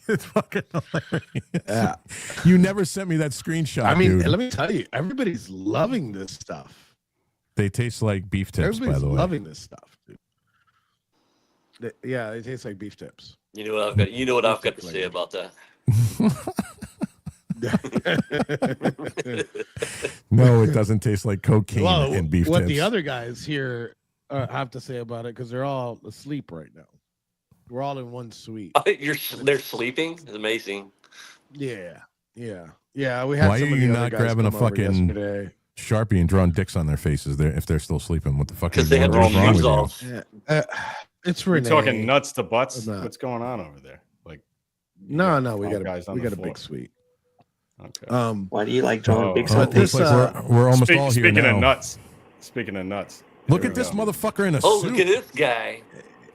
It's fucking hilarious. Yeah. You never sent me that screenshot. I mean, dude. let me tell you, everybody's loving this stuff. They taste like beef tips, by Everybody's the way. loving this stuff, dude. Yeah, they taste like beef tips. You know what I've got to say about that. No, it doesn't taste like cocaine Well, and beef what tips. the other guys here have to say about it, because they're all asleep right now. We're all in one suite. They're sleeping. It's amazing. Yeah. We had Why some are of you the other not guys grabbing a come over fucking yesterday. Sharpie and drawing dicks on their faces there if they're still sleeping? What the fuck? Because they have what's their wrong shoes with you? off. Yeah. It's We're Renee. talking nuts to butts. I'm not. What's going on over there? Like, No, we five got guys on we the got a floor. big suite. Okay. Why do you like drawing big Oh, But this, looks like we're almost all here Speaking now. of nuts. Speaking of nuts. Look here at we this go. motherfucker in a Oh, suit. look at this guy.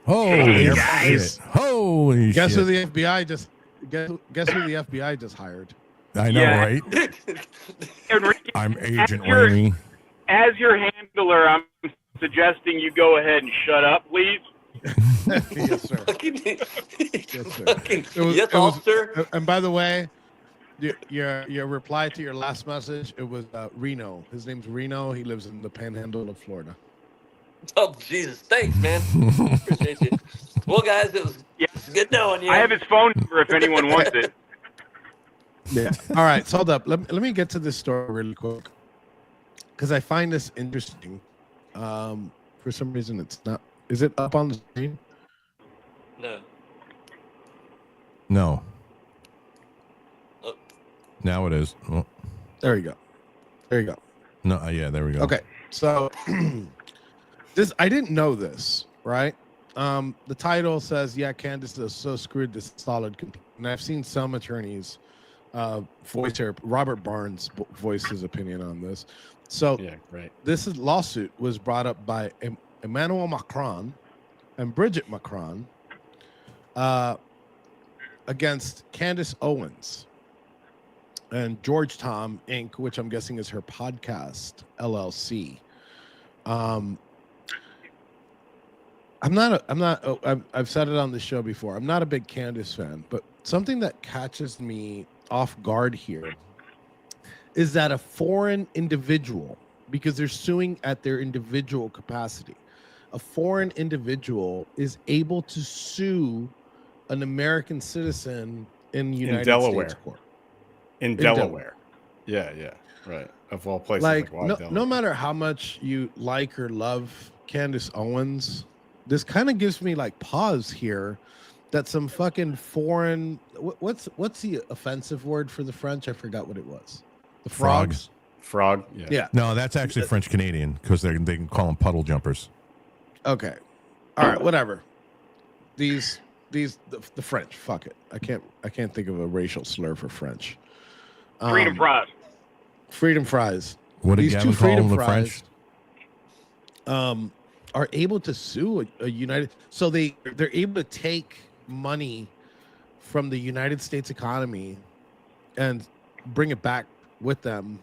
Holy guys. shit! Holy Guess shit! who the FBI just guess who the FBI just hired? I know, Yeah. right? Enrique, I'm Agent As your- Rainey. as your handler, I'm suggesting you go ahead and shut up, please. Yes, sir. Fucking- Yes, sir. fucking- It was- yes, it was- officer. And by the way, your reply to your last message, it was Reno. His name's Reno. He lives in the Panhandle of Florida. Oh, Jesus. Thanks, man. Appreciate you. Well, guys, it was good knowing you. I have his phone number if anyone wants it. Yeah. All right. So hold up. Let me get to this story really quick, because I find this interesting. For some reason, it's not. Is it up on the screen? No. No. Oh. Now it is. Oh, There you go. There you go. no, yeah, there we go. Okay. So this, I didn't know this, right? The title says, "Yeah, Candace is so screwed this solid," and I've seen some attorneys voice her. Robert Barnes voiced his opinion on this. So Yeah, right. this lawsuit was brought up by Emmanuel Macron and Bridget Macron against Candace Owens and George Tom Inc., which I'm guessing is her podcast LLC. I've said it on the show before. I'm not a big Candace fan, but something that catches me off guard here is that a foreign individual, because they're suing at their individual capacity, a foreign individual is able to sue an American citizen in the United Delaware. States court. In Delaware. Yeah, right. Of all places. Like, why no Delaware? matter how much you like or love Candace Owens, this kind of gives me like pause here that some fucking foreign, what's the offensive word for the French? I forgot what it was. The frogs. Frog. Yeah. Yeah. No, that's actually French Canadian because they can call them puddle jumpers. Okay. All right. Whatever. The French. Fuck it. I can't think of a racial slur for French. Freedom fries. Freedom fries. What did These Gavin two call freedom them, the fries, French? are able to sue a United. So they're able to take money from the United States economy and bring it back with them,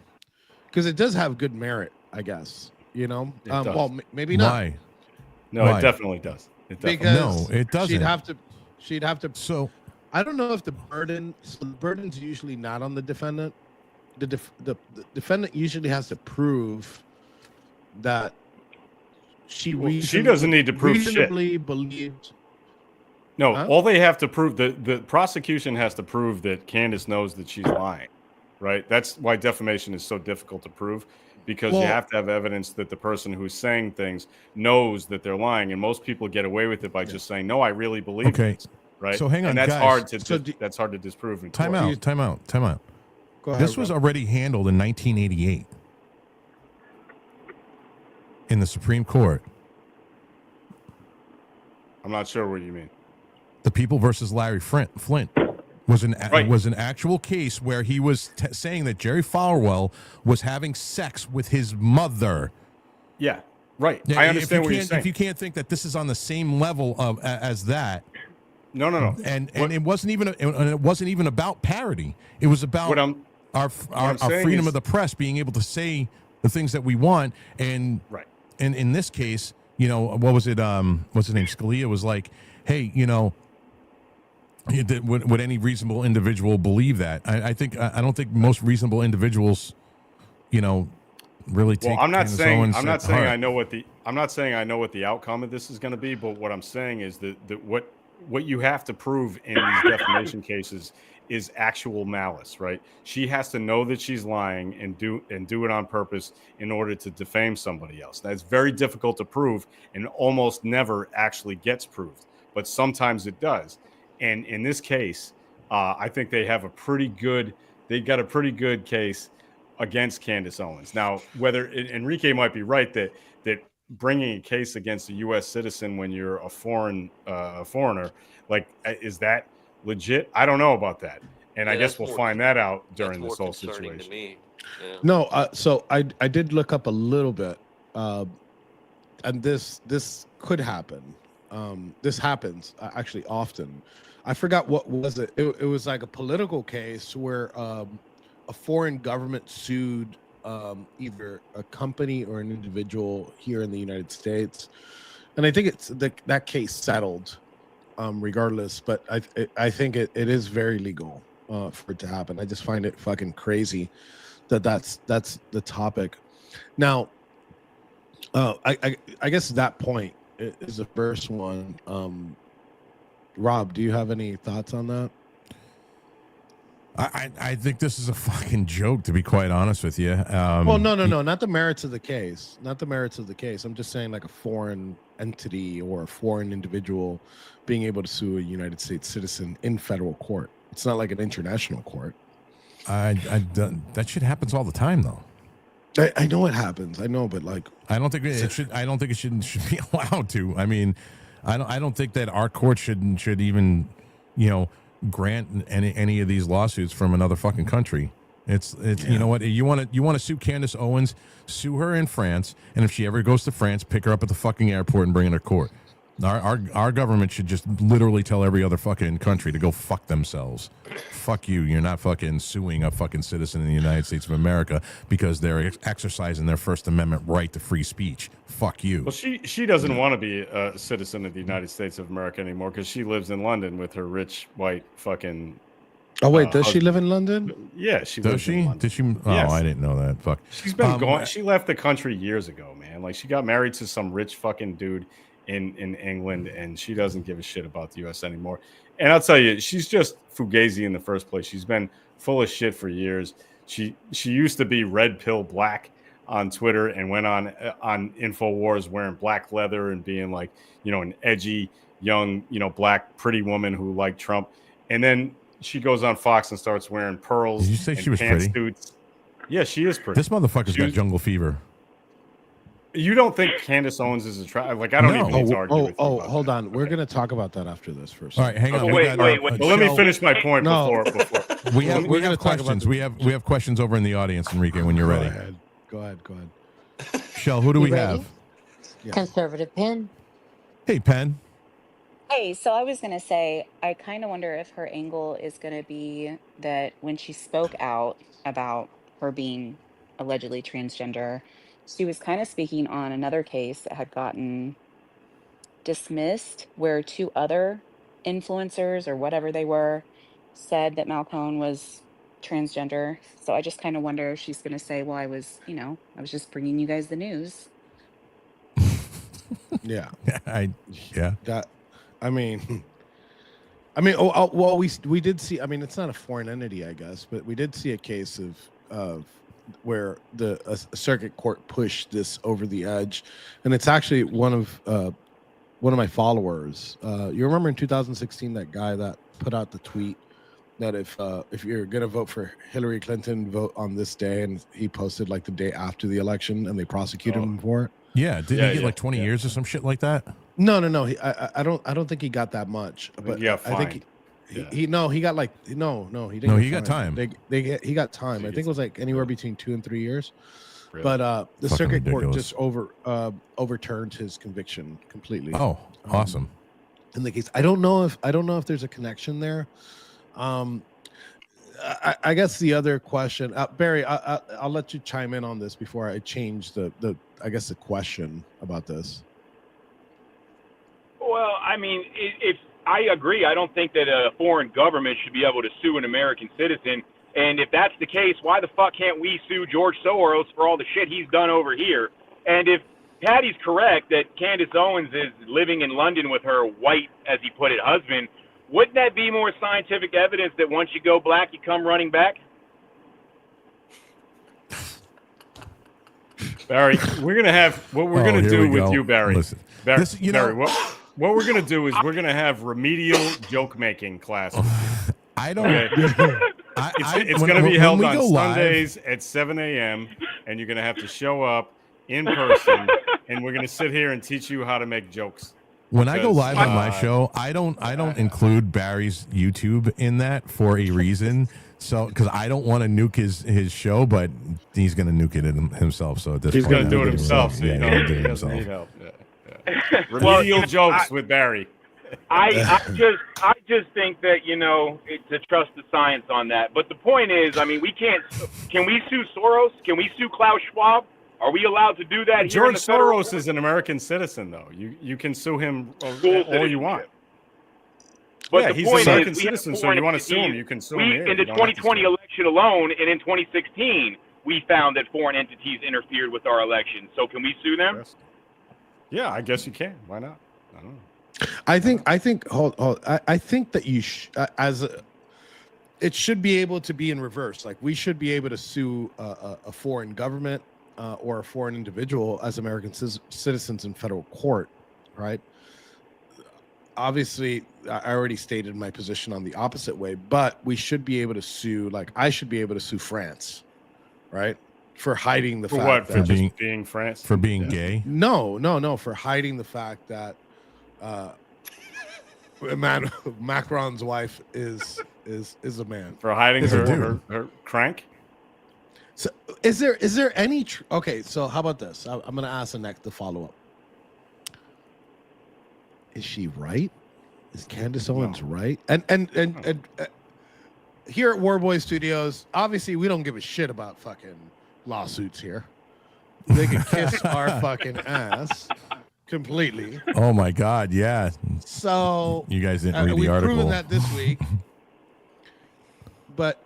because it does have good merit, I guess. You know. It does. Well, maybe not. Why? No, Why? it definitely does. It definitely Because No, it doesn't. She'd have to. So I don't know if the burden's usually not on the defendant. The defendant usually has to prove that she doesn't need to prove shit. reasonably believed. No, Huh? all they have to prove, the prosecution has to prove that Candace knows that she's lying, right? That's why defamation is so difficult to prove, because you Well- have to have evidence that the person who's saying things knows that they're lying, and most people get away with it by just saying, "No, I really believe Okay. this," right? So hang on, and that's guys. hard to So that's hard to disprove. In time court. out. Time out. Time out. Go ahead, This was bro. already handled in 1988 in the Supreme Court. I'm not sure what you mean. The People versus Larry Flint was an Right. was an actual case where he was saying that Jerry Falwell was having sex with his mother. Yeah, right. Yeah, I understand what you're If saying. you can't think that this is on the same level of as that, No. and it wasn't even about parody. It was about What I'm our saying freedom is- of the press, being able to say the things that we want. And right. and in this case, you know, what was it? What's his name? Scalia was like, hey, you know, would any reasonable individual believe that? I don't think most reasonable individuals, you know, really take. Well, I'm not Candace saying Owens I at heart. know what the outcome of this is going to be, but what I'm saying is that what what you have to prove in these defamation cases is actual malice, right? She has to know that she's lying and do it on purpose in order to defame somebody else. That's very difficult to prove and almost never actually gets proved, but sometimes it does. And in this case, I think they got a pretty good case against Candace Owens. Now, whether Enrique might be right that bringing a case against a U.S. citizen when you're a foreigner, like, is that legit? I don't know about that, and I guess we'll find that out during this whole situation. To me. Yeah. No, so I did look up a little bit, and this could happen. This happens actually often. I forgot what was it. It was like a political case where a foreign government sued either a company or an individual here in the United States, and I think it's that case settled, regardless. But I think it is very legal for it to happen. I just find it fucking crazy that's the topic. Now, I guess that point is the first one. Rob, do you have any thoughts on that? I think this is a fucking joke, to be quite honest with you. Well, no, not the merits of the case. Not the merits of the case. I'm just saying, like, a foreign entity or a foreign individual being able to sue a United States citizen in federal court. It's not like an international court. That shit happens all the time, though. I know it happens. I know, but like, I don't think it should. I don't think it should be allowed to. I mean, I don't think that our court should even, grant any of these lawsuits from another fucking country. It's You know what, you want to sue Candace Owens, sue her in France, and if she ever goes to France, pick her up at the fucking airport and bring her to court. Our government should just literally tell every other fucking country to go fuck themselves. Fuck you. You're not fucking suing a fucking citizen in the United States of America because they're exercising their First Amendment right to free speech. Fuck you. Well, she doesn't want to be a citizen of the United States of America anymore because she lives in London with her rich white fucking. Oh wait, does she live in London? Yeah, she does. Lives in London. Did she? Oh, yes. I didn't know that. Fuck. She's been gone. She left the country years ago, man. Like, she got married to some rich fucking dude in England, and she doesn't give a shit about the U.S. anymore. And I'll tell you, she's just fugazi in the first place. She's been full of shit for years. She used to be red pill black on Twitter and went on InfoWars wearing black leather and being like, an edgy young, black pretty woman who liked Trump. And then she goes on Fox and starts wearing pearls. Did you say she was pants pretty? Suits. Yeah, she is pretty. This motherfucker's got jungle fever. You don't think Candace Owens is attractive? Like, I don't even need to argue with you. Hold on. We're going to talk about that after this first. All right, hang on. Wait. Well, let me finish my point before. We have questions. We have questions over in the audience, Enrique, when you're ready. Go ahead. Shell, who do we ready? have? Yeah. Conservative Penn. Hey, Penn. Hey, so I was going to say, I kind of wonder if her angle is going to be that when she spoke out about her being allegedly transgender, she was kind of speaking on another case that had gotten dismissed where two other influencers or whatever they were said that Malcone was transgender. So I just kind of wonder if she's going to say, well, I was just bringing you guys the news. Yeah. Well, we did see, it's not a foreign entity, I guess, but we did see a case of where a circuit court pushed this over the edge, and it's actually one of my followers. You remember in 2016 that guy that put out the tweet that if you're gonna vote for Hillary Clinton, vote on this day, and he posted like the day after the election, and they prosecuted him for it. Yeah, didn't he get like 20 years or some shit like that? No. I don't think he got that much. But yeah, I think he got like he didn't. No, he got time. He got time. I think it was like anywhere between 2 and 3 years. Really? But the Fucking circuit court ridiculous. just overturned his conviction completely. Oh, awesome. In the case, I don't know if there's a connection there. I guess the other question, Barry, I'll let you chime in on this before I change the question about this. Well, I mean, if I agree, I don't think that a foreign government should be able to sue an American citizen. And if that's the case, why the fuck can't we sue George Soros for all the shit he's done over here? And if Patty's correct that Candace Owens is living in London with her white, as he put it, husband, wouldn't that be more scientific evidence that once you go black, you come running back? Barry, we're gonna have what we're gonna do with you, Barry. Listen, Barry, this, Barry, what we're gonna do is we're gonna have remedial joke making class. I don't. Okay? It's going to be held on Sundays at 7 a.m. and you're going to have to show up in person, and we're going to sit here and teach you how to make jokes. When I go live on my show, I don't include Barry's YouTube in that for a reason. So, because I don't want to nuke his show, but he's going to nuke it himself. So at this he's point, going to do it himself. So yeah, he doesn't need help. Yeah. Remedial jokes with Barry. I just think that, to trust the science on that. But the point is, I mean, can we sue Soros? Can we sue Klaus Schwab? Are we allowed to do that? George Soros is an American citizen, though. You can sue him all you want. But he's the point an American is, citizen, so you want to sue him, you can sue him here. In the 2020 election alone, and in 2016, we found that foreign entities interfered with our election. So can we sue them? Yeah, I guess you can. Why not? I don't know. I think I think that you it should be able to be in reverse. Like, we should be able to sue a foreign government or a foreign individual as American citizens in federal court, right? Obviously, I already stated my position on the opposite way, but we should be able to sue. Like, I should be able to sue France, right? For hiding the fact what? that For being France? For being gay? No. For hiding the fact that Macron's wife is a man. For hiding her crank? So is there any okay, so how about this? I'm going to ask the next to follow up. Is she right? Is Candace Owens right? And here at Warboy Studios, obviously we don't give a shit about fucking lawsuits here. They can kiss our fucking ass completely. Oh my God, yeah. So you guys didn't read the we've article. Proven that this week. But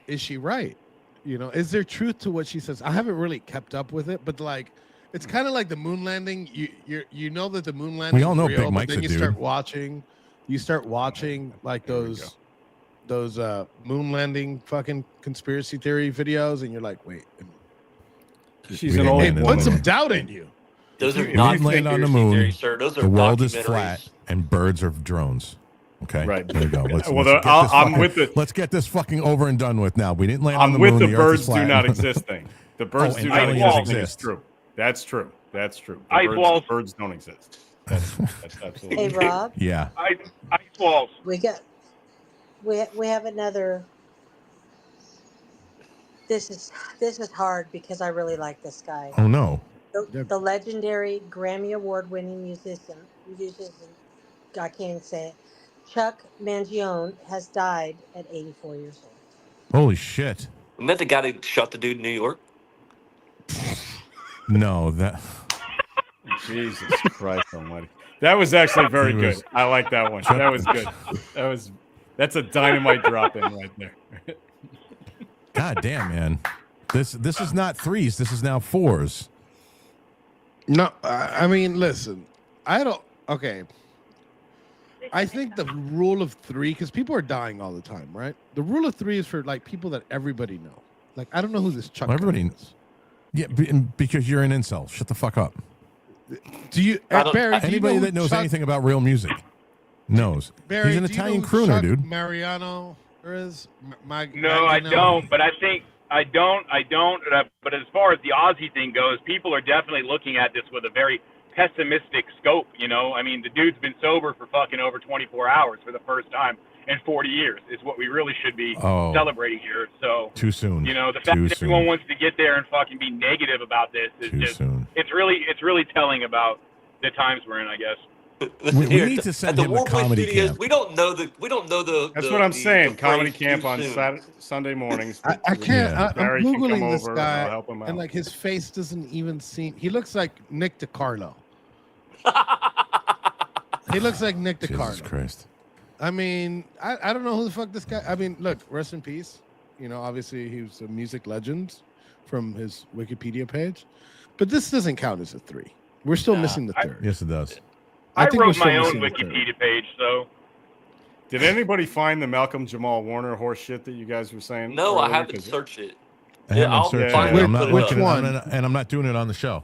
is she right? Is there truth to what she says? I haven't really kept up with it, but like, it's kind of like the moon landing. You know that the moon landing. We all know is real, Big Mike's but then a you dude. start watching like those moon landing fucking conspiracy theory videos, and you're like, wait. She's an old woman. Put some doubt in you. Those are If not we land on the conspiracy moon, theories, sir. Those are the world is documentaries. flat and birds are drones. Okay, right. There you go. Let's get this fucking over and done with now. We didn't land on the moon. I'm with the birds earth is do flat. not exist thing. The birds do not exist. It's true. That's true. That's true. The birds don't exist. That's absolutely. Hey, Rob. Yeah. Ice walls. We have another. This is hard because I really like this guy. Oh no. The legendary Grammy Award-winning musician, I can't even say it, Chuck Mangione has died at 84 years old. Holy shit. Isn't that the guy that shot the dude in New York? No, that. Jesus Christ Almighty! That was actually very good. I like that one. That was good. That's a dynamite drop in right there. God damn, man. This is not threes. This is now fours. No, I mean, listen. Okay. I think the rule of three, because people are dying all the time, right? The rule of three is for like people that everybody know. Like, I don't know who this Chuck everybody is. Yeah, because you're an incel. Shut the fuck up. Do you, Barry? Anybody that knows anything about real music knows. Barry, he's an Italian crooner, Chuck dude. Mariano is? No, I don't. But I think I don't. But as far as the Aussie thing goes, people are definitely looking at this with a very pessimistic scope. I mean, the dude's been sober for fucking over 24 hours for the first time in 40 years is what we really should be celebrating here. So too soon. The fact that everyone wants to get there and fucking be negative about this is it's really telling about the times we're in, I guess. We need to send him to comedy camp. We don't know the. That's what I'm saying. Comedy camp on Sunday mornings. I can't. Yeah. I'm googling this over guy, and I'll help him out. and like his face doesn't even seem. He looks like Nick DiCarlo. He looks like Nick DiCarlo. Jesus Christ. I mean, I don't know who the fuck this guy. I mean, look, rest in peace. Obviously he was a music legend from his Wikipedia page. But this doesn't count as a 3. We're still missing the third. Yes, it does. I think we're wrote still my own missing the third. Wikipedia page, so. Did anybody find the Malcolm Jamal Warner horse shit that you guys were saying? No, I earlier? haven't 'Cause searched it. I haven't I'll searched find it. it. I'm not Which looking, one? and I'm not doing it on the show.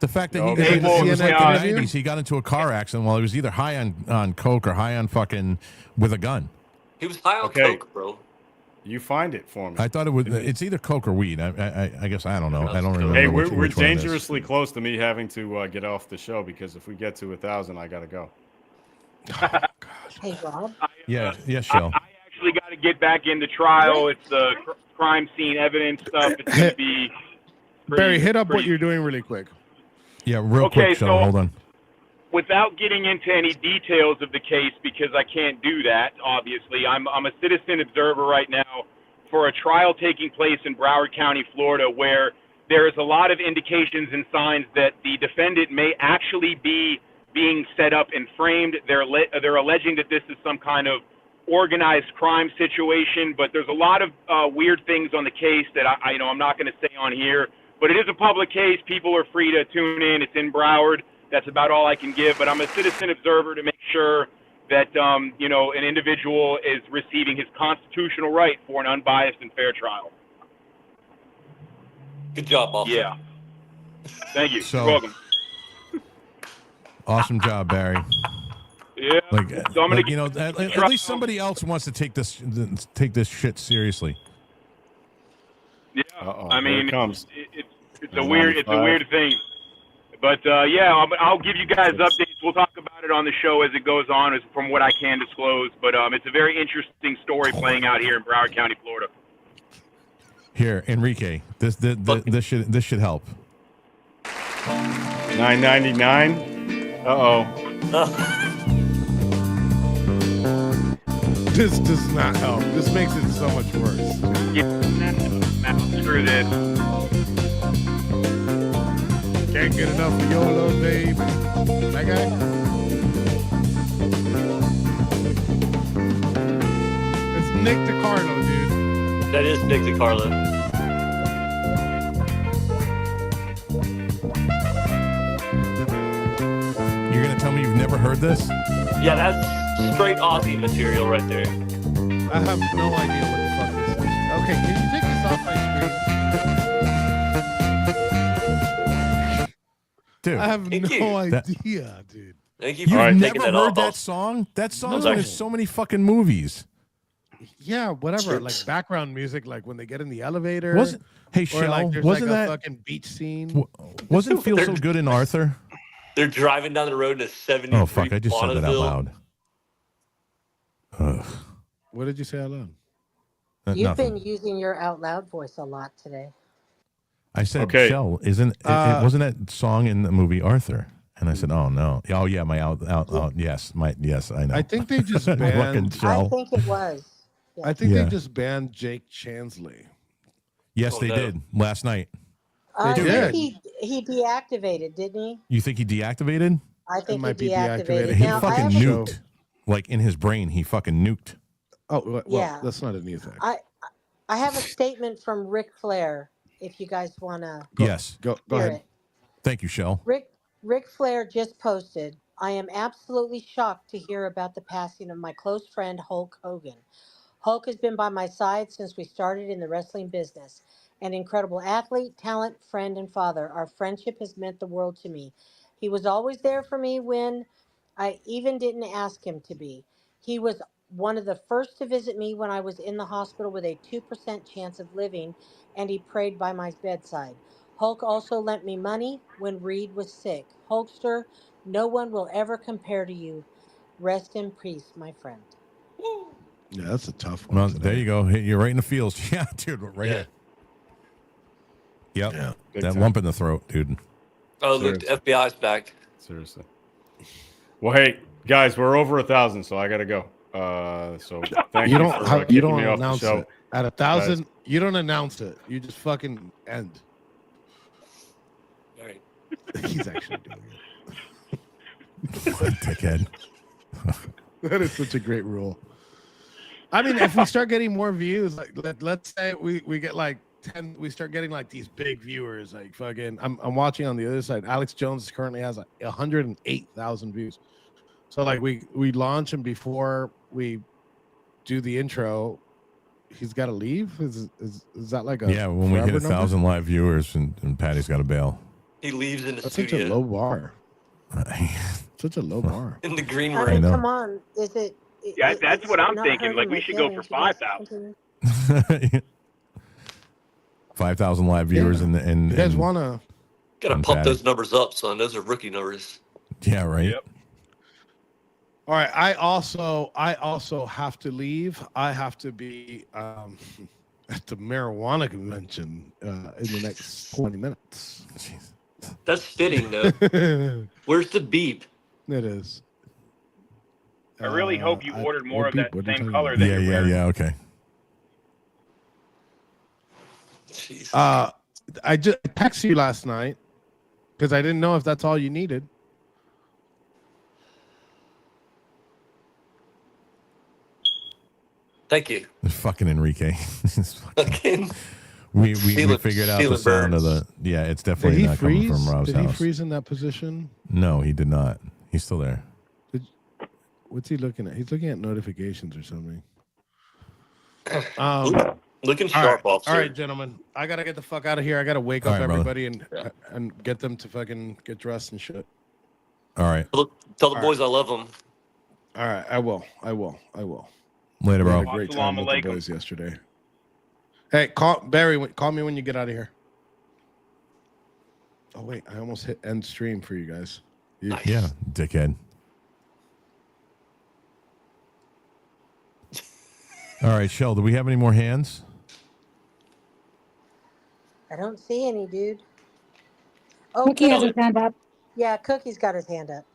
The fact that Okay. it was like the Yeah. 90s, he got into a car accident while he was either high on coke or high on fucking with a gun. He was high on Okay. coke, bro. You find it for me. I thought it was. It's either coke or weed. I guess I don't know. I don't remember. Hey, which we're one it is. dangerously close to me having to get off the show because if we get to 1,000, I gotta go. Hey, Rob. Yeah, yes, Shell. I actually got to get back into trial. It's the crime scene evidence stuff. It's going to be Barry, hit up what you're doing really quick. Yeah, real Okay, quick, Shell. so- Hold on. Without getting into any details of the case, because I can't do that, obviously, I'm a citizen observer right now for a trial taking place in Broward County, Florida, where there is a lot of indications and signs that the defendant may actually be being set up and framed. They're alleging that this is some kind of organized crime situation, but there's a lot of weird things on the case that I'm not going to say on here. But it is a public case. People are free to tune in. It's in Broward. That's about all I can give. But I'm a citizen observer to make sure that an individual is receiving his constitutional right for an unbiased and fair trial. Good job, officer. Yeah. Thank you. So- You're welcome. Awesome job, Barry. Yeah. Like, So I'm gonna at least somebody else wants to take this shit seriously. Yeah. Uh-oh, I here it mean, comes. it's a weird thing. But I'll give you guys updates. We'll talk about it on the show as it goes on, as from what I can disclose. But it's a very interesting story playing out here in Broward County, Florida. Here, Enrique, this should help. $9.99. Uh-oh. This does not help. This makes it so much worse. Screw this. Can't get enough of your love, baby. That guy? It's Nick DiCarlo, dude. That is Nick DiCarlo. You're gonna tell me you've never heard this? Yeah, that's straight Aussie material right there. I have no idea what the fuck this is. Okay, can you take this off my screen? Dude, I have Thank no you. idea, dude. Thank you you've for never taking that heard off. that song? That song's No. in so many fucking movies. Yeah, whatever. Like background music, like when they get in the elevator. Wasn't or Shell? like there's Wasn't like that a fucking beach scene? wasn't Feel So Good in Arthur? They're driving down the road in a 70. Oh fuck! I just said that out loud. Ugh. What did you say out loud? You've Nothing. been using your out loud voice a lot today. I said, Okay. Shell, isn't it wasn't that song in the movie Arthur? And I said, oh no, oh yeah, my out, yes, I know. I think they just Fucking banned. Shell. I think it was. I think Yeah. they just banned Jake Chansley. Yes, Oh, they no. did last night. I did. think he deactivated, didn't he? You think he deactivated? I think might he be deactivated. deactivated. He Now, I fucking have a- knew. nuked, like in his brain. He fucking nuked. Oh well, Yeah. that's not a new thing. I have a statement from Ric Flair. If you guys want to Yes, Go hear ahead. it. thank you, Shell. Ric Flair just posted, I am absolutely shocked to hear about the passing of my close friend Hulk Hogan. Hulk has been by my side since we started in the wrestling business. An incredible athlete, talent, friend, and father. Our friendship has meant the world to me. He was always there for me when I even didn't ask him to be. He was one of the first to visit me when I was in the hospital with a 2% chance of living, and he prayed by my bedside. Hulk also lent me money when Reed was sick. Hulkster, no one will ever compare to you. Rest in peace, my friend. Yeah, that's a tough one. Well, today. there you go. You're right in the feels. Yeah, dude, right Yeah. here. Yep, Yeah. Big that time. lump in the throat, dude. Oh, look, the FBI's back. Seriously. Well, hey guys, we're over 1,000, so I gotta go. So thank You you. don't for, have, you kicking don't me off the announce show. it. At 1,000, you don't announce it. You just fucking end. All right. He's actually doing it. What, dickhead. That is such a great rule. I mean, if we start getting more views, like let's say we get like we start getting like these big viewers, like fucking. I'm watching on the other side. Alex Jones currently has like 108,000 views. So like we launch him before we do the intro. He's got to leave. Is that like a when we hit 1,000 live viewers and Patty's got to bail. He leaves in the That's studio. such a low bar. Such a low bar. In the green I room. mean, come on. Is it? Yeah, that's what I'm thinking. Like, we should go for 5,000. 5,000 live viewers and you guys want to gotta pump those numbers up, son. Those are rookie numbers. Yeah, right. Yep. All right. I also have to leave. I have to be at the marijuana convention in the next 20 minutes. Jeez. That's fitting, though. Where's the beep? It is. I really hope you ordered more of that same color that you're wearing. Yeah, okay. Jeez. I just texted you last night because I didn't know if that's all you needed. Thank you. Fucking Enrique. Fucking. We figured out the sound of the. Yeah, it's definitely not coming from Rob's house. Did he freeze in that position? No, he did not. He's still there. What's he looking at? He's looking at notifications or something. Looking sharp, officer. All right, gentlemen. I gotta get the fuck out of here. I gotta wake up everybody and get them to fucking get dressed and shit. All right. Tell the boys I love them. All right, I will. Later, bro. We had a great time with the boys yesterday. Hey, call me when you get out of here. Oh wait, I almost hit end stream for you guys. Nice. Yeah, dickhead. All right, Shell, do we have any more hands? I don't see any, dude. Oh, Cookie has his hand up. Yeah, Cookie's got his hand up.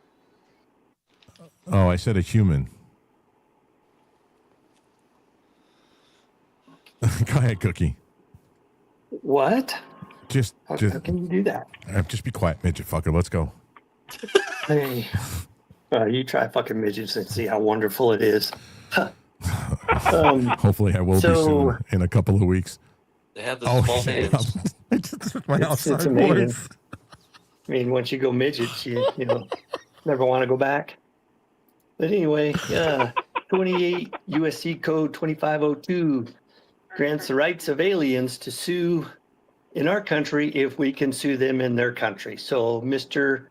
Oh, I said a human. Go ahead, Cookie. What? Just how can you do that? Just be quiet, midget fucker. Let's go. Hey, you try fucking midgets and see how wonderful it is. Hopefully, I will be soon in a couple of weeks. They have the small hands. It's amazing. I mean, once you go midgets, you never want to go back. But anyway, 28 USC Code 2502 grants the rights of aliens to sue in our country if we can sue them in their country. So Mr.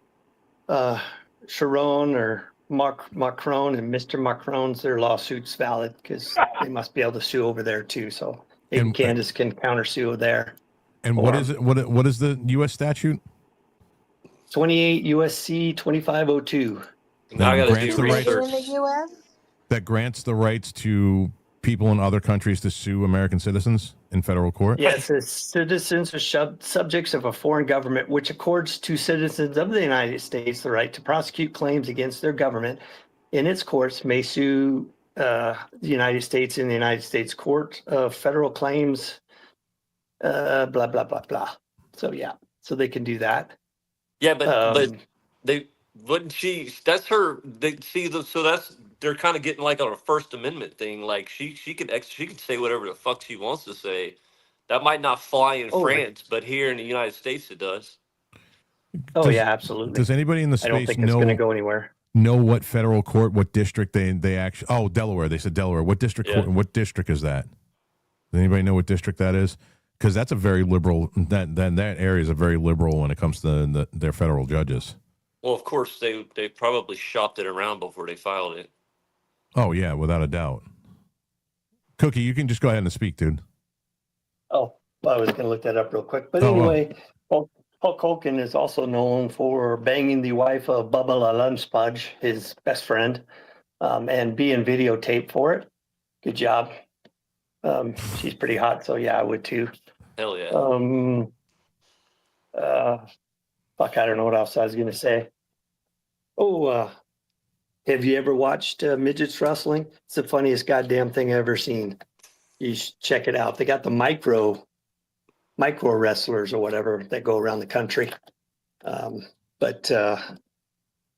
Sharon or Macron and Mr. Macron's, their lawsuit's valid because they must be able to sue over there too. So maybe Candace can countersue there. And what is it? What is the U.S. statute? 28 USC 2502. Now I got to do research. In the U.S. That grants the rights to people in other countries to sue American citizens in federal court? Yes, citizens are subjects of a foreign government, which accords to citizens of the United States the right to prosecute claims against their government in its courts, may sue the United States in the United States Court of Federal Claims, blah, blah, blah, blah. So, yeah, so they can do that. Yeah, but they wouldn't that's her. So that's, they're kind of getting like on a First Amendment thing. Like she could say whatever the fuck she wants to say. That might not fly in France, but here in the United States it does. Yeah, absolutely. Does anybody in the space I don't think it's going to go anywhere. Know what federal court, what district they actually? Oh, Delaware. They said Delaware. What district? Yeah. What district is that? Does anybody know what district that is? Because that's a very liberal. That area is a very liberal when it comes to their federal judges. Well, of course they probably shopped it around before they filed it. Oh yeah, without a doubt. Cookie, you can just go ahead and speak, dude. Oh, well, I was going to look that up real quick. But anyway, Hulk Hogan is also known for banging the wife of Bubba La Lunchpudge, his best friend, and being videotaped for it. Good job. She's pretty hot, so yeah, I would too. Hell yeah. Fuck, I don't know what else I was going to say. Have you ever watched midgets wrestling? It's the funniest goddamn thing I've ever seen. You should check it out. They got the micro wrestlers or whatever that go around the country. But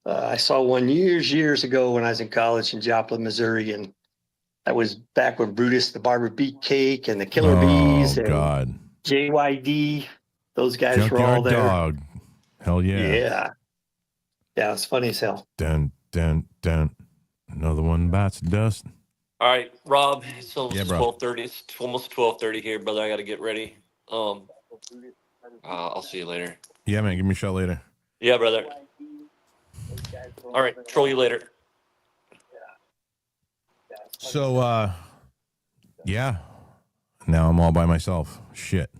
I saw one years ago when I was in college in Joplin, Missouri, and that was back when Brutus the Barber Beefcake and the Killer Bees and God. JYD, those guys were all Junkyard there. Dog. Hell yeah. Yeah, it's funny as hell. Dun, dun, dun. Another one bites the dust. All right, Rob. It's almost Yeah, bro. 12:30. It's almost 12:30 here, brother. I got to get ready. I'll see you later. Yeah, man. Give me a shot later. Yeah, brother. All right, troll you later. So, yeah. Now I'm all by myself. Shit.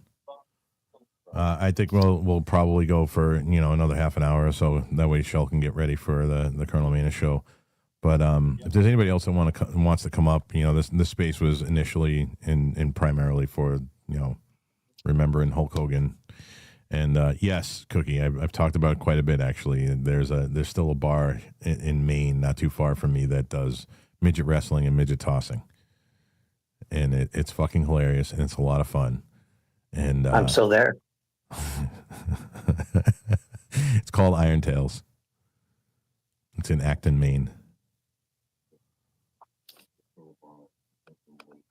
I think we'll probably go for another half an hour or so. That way, Shell can get ready for the Colonel Manus show. But if there's anybody else that wants to come up, this space was initially in primarily for remembering Hulk Hogan. And yes, Cookie, I've talked about it quite a bit actually. There's still a bar in Maine, not too far from me, that does midget wrestling and midget tossing, and it's fucking hilarious and it's a lot of fun. And I'm still there. It's called Iron Tails. It's in Acton, Maine.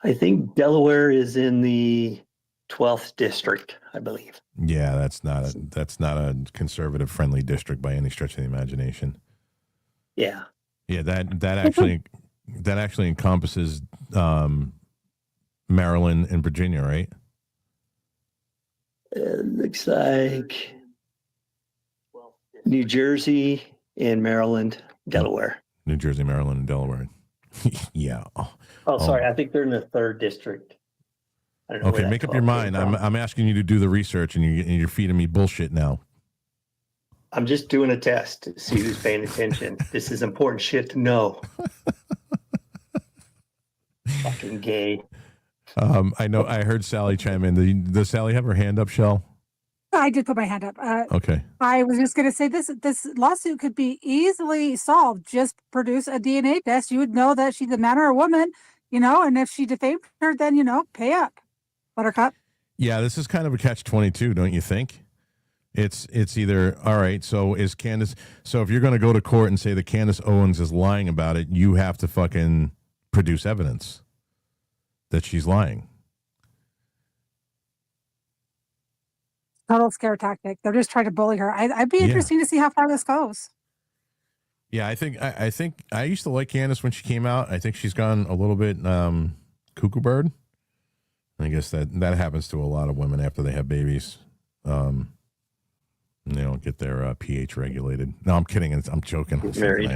I think Delaware is in the 12th district, I believe. Yeah, that's not a conservative friendly district by any stretch of the imagination. Yeah. Yeah, that actually encompasses Maryland and Virginia, right? It looks like New Jersey and Maryland, Delaware. New Jersey, Maryland, and Delaware. Yeah. Oh, sorry. I think they're in the 3rd district. I don't know okay, make up your mind. I'm asking you to do the research, and you're feeding me bullshit now. I'm just doing a test to see who's paying attention. This is important shit to know. Fucking gay. I know. I heard Sally chime in. Does Sally have her hand up, Shell? I did put my hand up. Okay. I was just going to say this lawsuit could be easily solved. Just produce a DNA test. You would know that she's a man or a woman, and if she defamed her, then, pay up. Buttercup. Yeah, this is kind of a catch-22, don't you think? It's either, all right, so is Candace, so if you're going to go to court and say that Candace Owens is lying about it, you have to fucking produce evidence that she's lying. Total scare tactic. They're just trying to bully her. I'd be interesting to see how far this goes. Yeah, I think I used to like Candace when she came out. I think she's gone a little bit cuckoo bird. I guess that happens to a lot of women after they have babies. And they don't get their pH regulated. No, I'm kidding. I'm joking. Get married.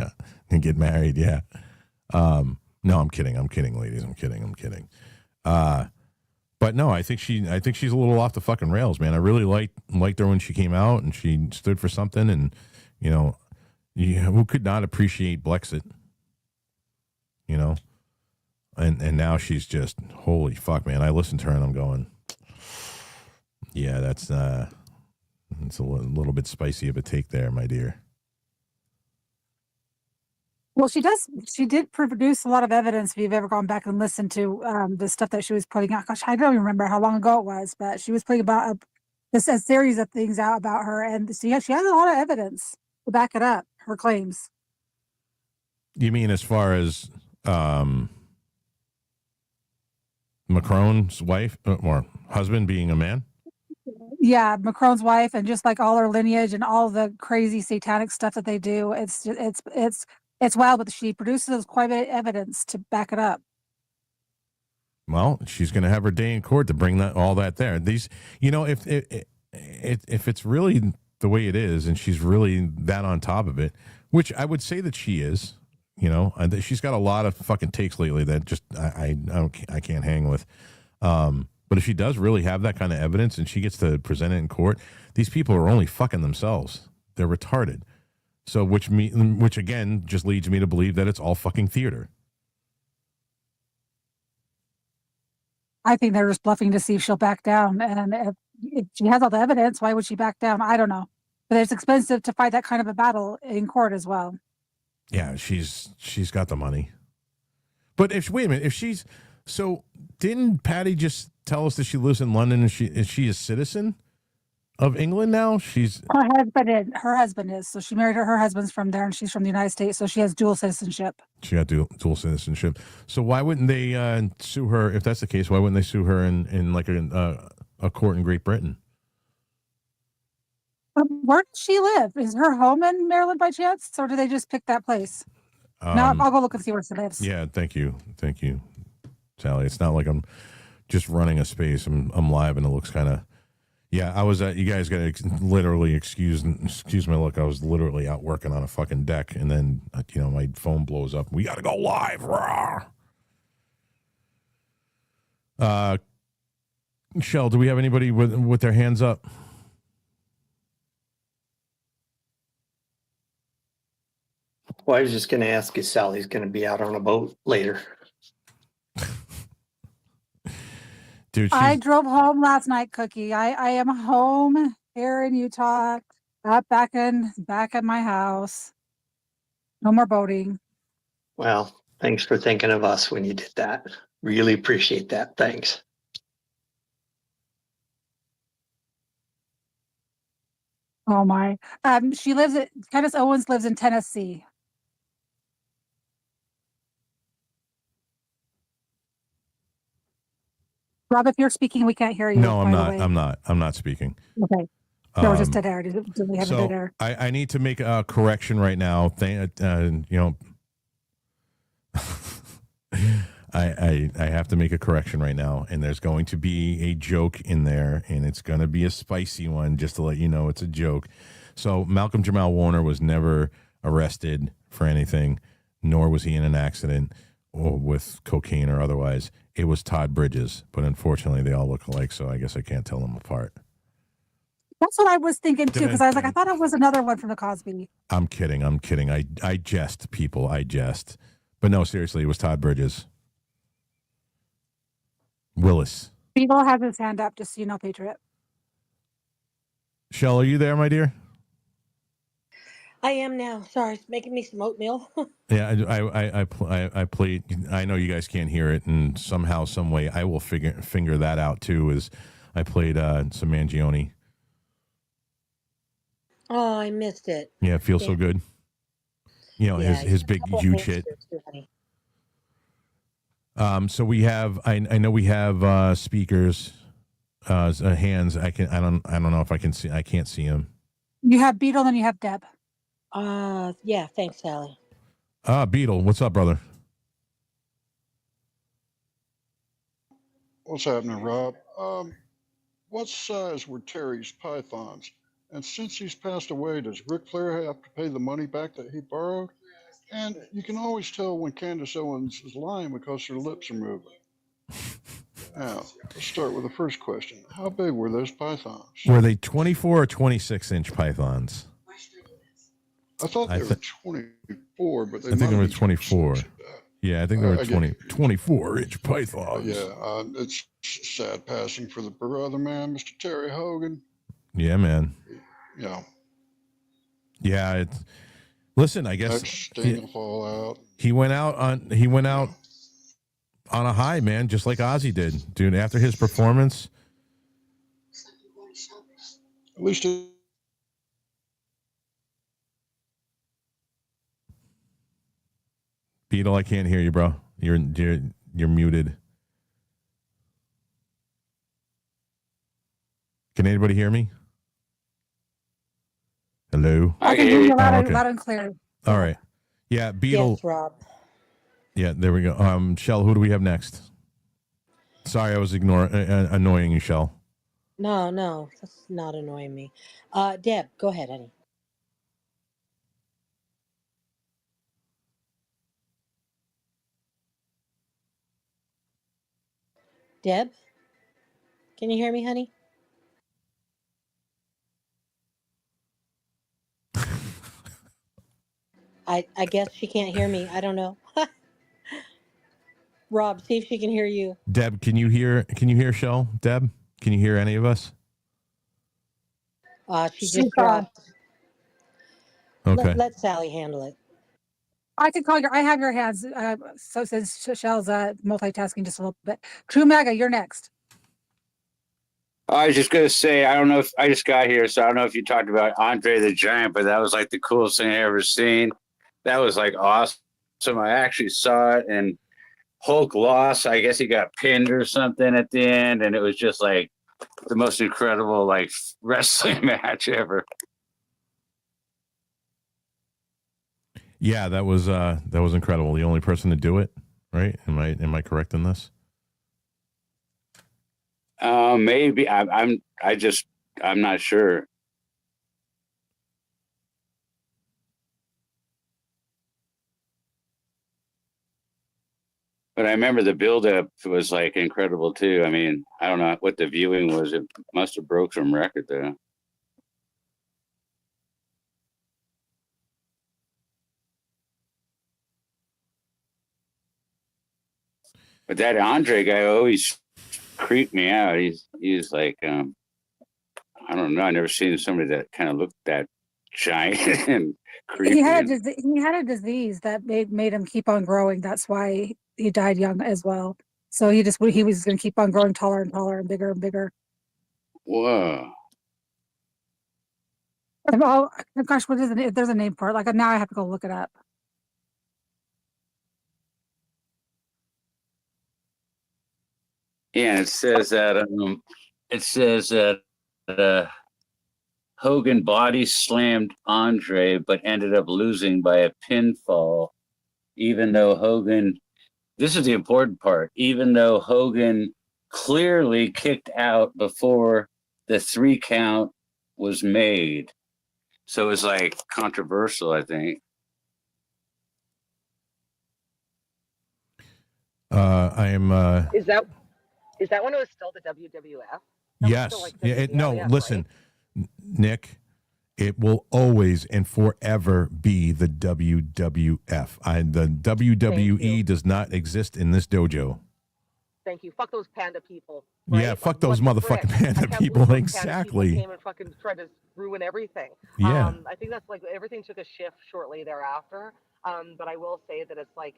And get married, yeah. No, I'm kidding. I'm kidding, ladies. I'm kidding. But no, I think she's a little off the fucking rails, man. I really liked her when she came out and she stood for something, and who could not appreciate Blexit? And now she's just, holy fuck, man. I listen to her and I'm going, yeah, it's a little bit spicy of a take there, my dear. Well, she did produce a lot of evidence. If you've ever gone back and listened to the stuff that she was putting out, gosh, I don't even remember how long ago it was, but she was putting about a series of things out about her, and so yeah, she has a lot of evidence to back it up, her claims. You mean as far as Macron's wife or husband being a man? Yeah, Macron's wife, and just like all her lineage and all the crazy satanic stuff that they do. It's wild, but she produces quite a bit of evidence to back it up. Well, she's going to have her day in court to bring all that there. These, if it's really the way it is, and she's really that on top of it, which I would say that she is, she's got a lot of fucking takes lately that just I can't hang with. But if she does really have that kind of evidence and she gets to present it in court, these people are only fucking themselves. They're retarded. So which again just leads me to believe that it's all fucking theater. I think they're just bluffing to see if she'll back down. And if she has all the evidence, why would she back down? I don't know. But it's expensive to fight that kind of a battle in court as well. Yeah, she's got the money. But wait a minute, so didn't Patty just tell us that she lives in London and is she a citizen of England now? Her husband is. So she married her husband's from there and she's from the United States. So she has dual citizenship. She got dual citizenship. So why wouldn't they sue her? If that's the case, why wouldn't they sue her in like a court in Great Britain. Where does she live? Is her home in Maryland by chance, or do they just pick that place? No, I'll go look and see where she lives. Yeah, thank you, Sally. It's not like I'm just running a space. I'm live, and it looks kind of. Yeah, I was. You guys got to literally excuse my look. I was literally out working on a fucking deck, and then my phone blows up. We got to go live. Shell, do we have anybody with their hands up? Well, I was just going to ask if Sally's going to be out on a boat later. Dude, I drove home last night, Cookie. I am home here in Utah, back in my house. No more boating. Well, thanks for thinking of us when you did that. Really appreciate that. Thanks. Oh my. Candace Owens lives in Tennessee. Rob, if you're speaking, we can't hear you. No, I'm not. I'm not speaking. Okay. There was just dead air. Did we have so dead air? I need to make a correction right now. I have to make a correction right now, and there's going to be a joke in there, and it's going to be a spicy one, just to let you know it's a joke. So Malcolm Jamal Warner was never arrested for anything, nor was he in an accident or with cocaine or otherwise. It was Todd Bridges, but unfortunately they all look alike, so I guess I can't tell them apart. That's what I was thinking too, because I was like, I thought it was another one from the Cosby. I'm kidding. I jest, people. I jest. But no, seriously, it was Todd Bridges. Willis. Beagle has his hand up, just so you know, Patriot. Shell, are you there, my dear? I am now. Sorry, it's making me some oatmeal. Yeah, I played. I know you guys can't hear it, and somehow, some way, I will finger that out too. Is I played some Mangione. Oh, I missed it. Yeah, it feels so good. His big huge hit. So we have. I know we have speakers, hands. I don't know if I can see. I can't see them. You have Beetle, and you have Deb. Yeah. Thanks, Sally. Beetle, what's up, brother? What's happening, Rob? What size were Terry's pythons? And since he's passed away, does Ric Flair have to pay the money back that he borrowed? And you can always tell when Candace Owens is lying because her lips are moving. Now, let's start with the first question. How big were those pythons? Were they 24 or 26-inch pythons? I thought they were 24, but I think they were 24. Yeah, I think they were 24-inch pythons. Yeah, it's sad passing for the brother, man, Mr. Terry Hogan. Yeah, man. Yeah. Yeah, listen, I guess he went out on a high, man, just like Ozzy did, dude. After his performance, at least Beetle, I can't hear you, bro. You're muted. Can anybody hear me? Hello? I can hear you loud and clear. All right. Yeah, Beetle. Yes, Rob. Yeah, there we go. Shell, who do we have next? Sorry, I was annoying you, Shell. No, that's not annoying me. Deb, go ahead, honey. Deb, can you hear me, honey? I guess she can't hear me. I don't know. Rob, see if she can hear you. Deb, can you hear Shell? Deb, can you hear any of us? She just dropped. Okay. Let Sally handle it. I can call I have your hands. So since Shell's multitasking just a little bit. True Mega, you're next. I was just gonna say, I don't know if I just got here, so I don't know if you talked about Andre the Giant, but that was like the coolest thing I ever seen. That was like awesome. I actually saw it, and Hulk lost. I guess he got pinned or something at the end, and it was just like the most incredible like wrestling match ever. Yeah, that was incredible. The only person to do it, right? Am I correct in this? Maybe I'm not sure. But I remember the build-up was like incredible too. I mean, I don't know what the viewing was. It must have broke some record though. But that Andre guy always creeped me out. He's like, I don't know. I never seen somebody that kind of looked that giant and creepy. He had a disease that made him keep on growing. That's why he died young as well. So he was going to keep on growing taller and taller and bigger and bigger. Whoa. Oh gosh, what is it? There's a name for it. Like now I have to go look it up. Yeah, it says that Hogan body slammed Andre, but ended up losing by a pinfall. Even though Hogan, this is the important part. Even though Hogan clearly kicked out before the 3 count was made, so it was like controversial, I think. I am. Is that when it was still the WWF? Yes. Like listen, right? Nick, it will always and forever be the WWF. The WWE does not exist in this dojo. Thank you. Fuck those panda people. Right? Yeah, fuck those motherfucking panda people. Exactly. Panda people came and fucking tried to ruin everything. Yeah. I think that's like everything took a shift shortly thereafter. But I will say that it's like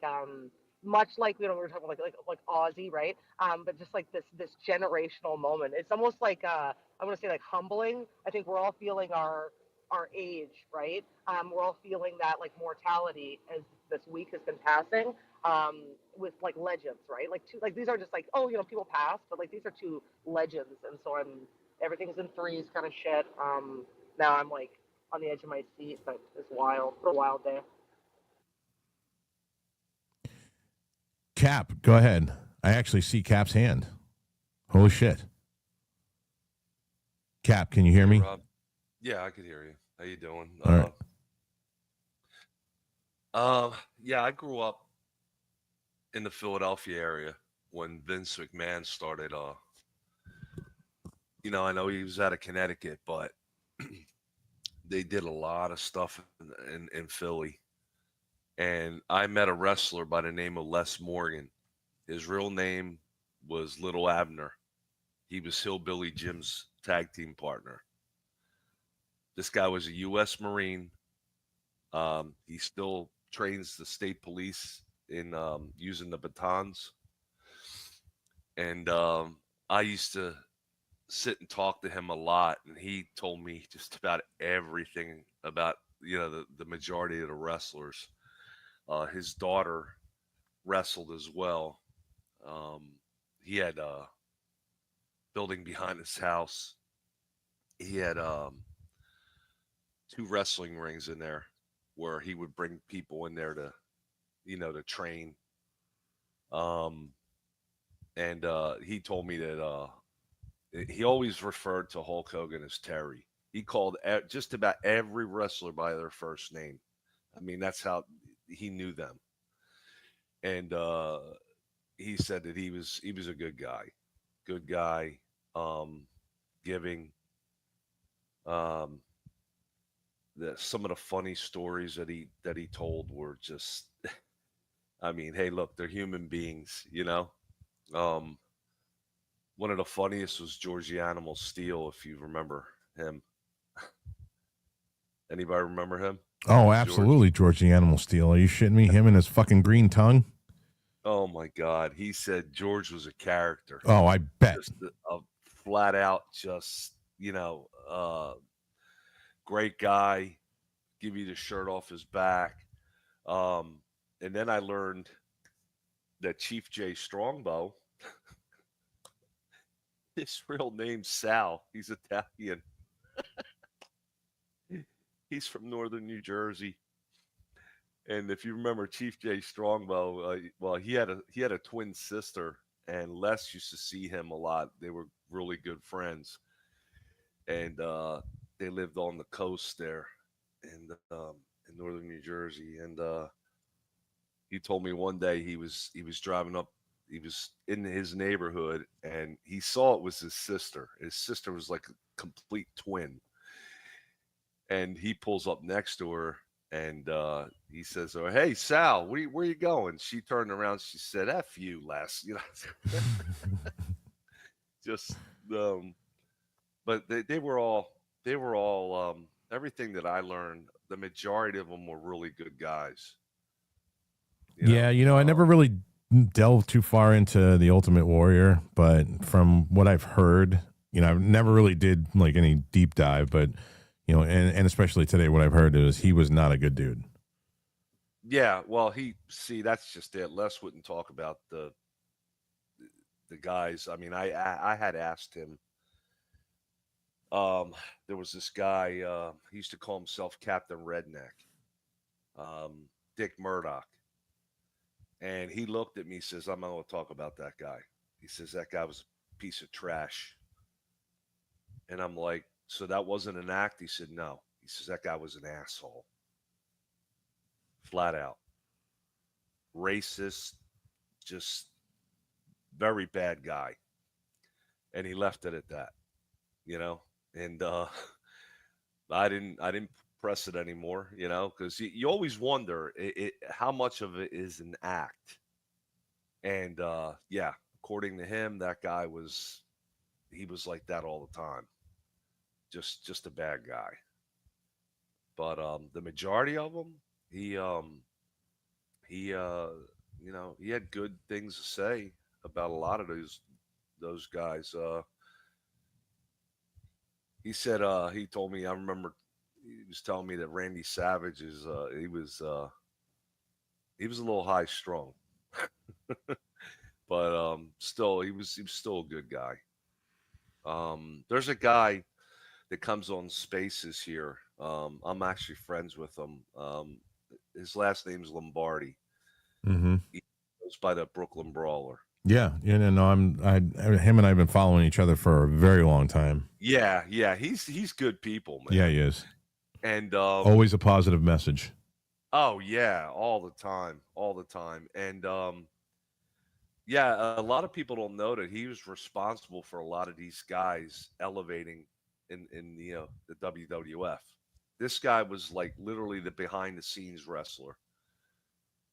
much like we were talking like Aussie, right? But just like this generational moment. It's almost like I want to say like humbling. I think we're all feeling our age, right? We're all feeling that like mortality as this week has been passing. With like legends, right? Like these are just like, oh, people pass, but like these are 2 legends, and so everything's in threes kind of shit. Now I'm like on the edge of my seat, but it's wild. What a wild day. Cap, go ahead. I actually see Cap's hand. Holy shit. Cap, can you hear me? Rob? Yeah, I could hear you. How you doing? All right. Yeah, I grew up in the Philadelphia area when Vince McMahon started. I know he was out of Connecticut, but they did a lot of stuff in Philly. And I met a wrestler by the name of Les Morgan. His real name was Little Abner. He was Hillbilly Jim's tag team partner. This guy was a U.S. Marine. He still trains the state police in using the batons. And I used to sit and talk to him a lot, and he told me just about everything about the majority of the wrestlers. His daughter wrestled as well. He had a building behind his house. He had 2 wrestling rings in there where he would bring people in there to train. And he told me that he always referred to Hulk Hogan as Terry. He called just about every wrestler by their first name. I mean, that's how he knew them. And he said that he was a good guy, giving. Some of the funny stories that he told were just, I mean, hey, look, they're human beings, One of the funniest was George the Animal Steel, if you remember him. Anybody remember him? Oh, absolutely, George the Animal Steel. Are you shitting me? Him and his fucking green tongue? Oh, my God. He said George was a character. Oh, I bet. Just a flat out, just, great guy, give you the shirt off his back. And then I learned that Chief Jay Strongbow His real name's Sal. He's Italian. He's from northern New Jersey. And if you remember Chief Jay Strongbow, well, he had a twin sister, and Les used to see him a lot. They were really good friends, and they lived on the coast there, in northern New Jersey. And he told me one day he was driving up, he was in his neighborhood, and he saw it was his sister. His sister was like a complete twin, and he pulls up next to her, and he says, "Oh, hey Sal, where you going?" She turned around. She said, "F you, Les." Just um, but they were all everything that I learned. The majority of them were really good guys. Yeah, I never really delved too far into the Ultimate Warrior, but from what I've heard, I never really did like any deep dive, but and especially today, what I've heard is he was not a good dude. Yeah, well, that's just it. Les wouldn't talk about the guys. I mean, I had asked him. There was this guy. He used to call himself Captain Redneck, Dick Murdoch, and he looked at me. Says, "I'm not going to talk about that guy." He says that guy was a piece of trash, and I'm like, "So that wasn't an act?" He said, "No." He says that guy was an asshole, flat out, racist, just very bad guy, and he left it at that. You know, and I didn't press it anymore, because you always wonder how much of it is an act. And yeah, according to him, that guy he was like that all the time, just a bad guy. But the majority of them, he had good things to say about a lot of those guys. He told me, I remember he was telling me that Randy Savage he was a little high strung, but still he was still a good guy. There's a guy that comes on Spaces here. I'm actually friends with him. His last name's Lombardi. Mm-hmm. He goes by the Brooklyn Brawler. Yeah, no, him and I've been following each other for a very long time. Yeah, he's good people, man. Yeah, he is. And always a positive message. Oh yeah, all the time. And yeah, a lot of people don't know that he was responsible for a lot of these guys elevating in the WWF. This guy was like literally the behind the scenes wrestler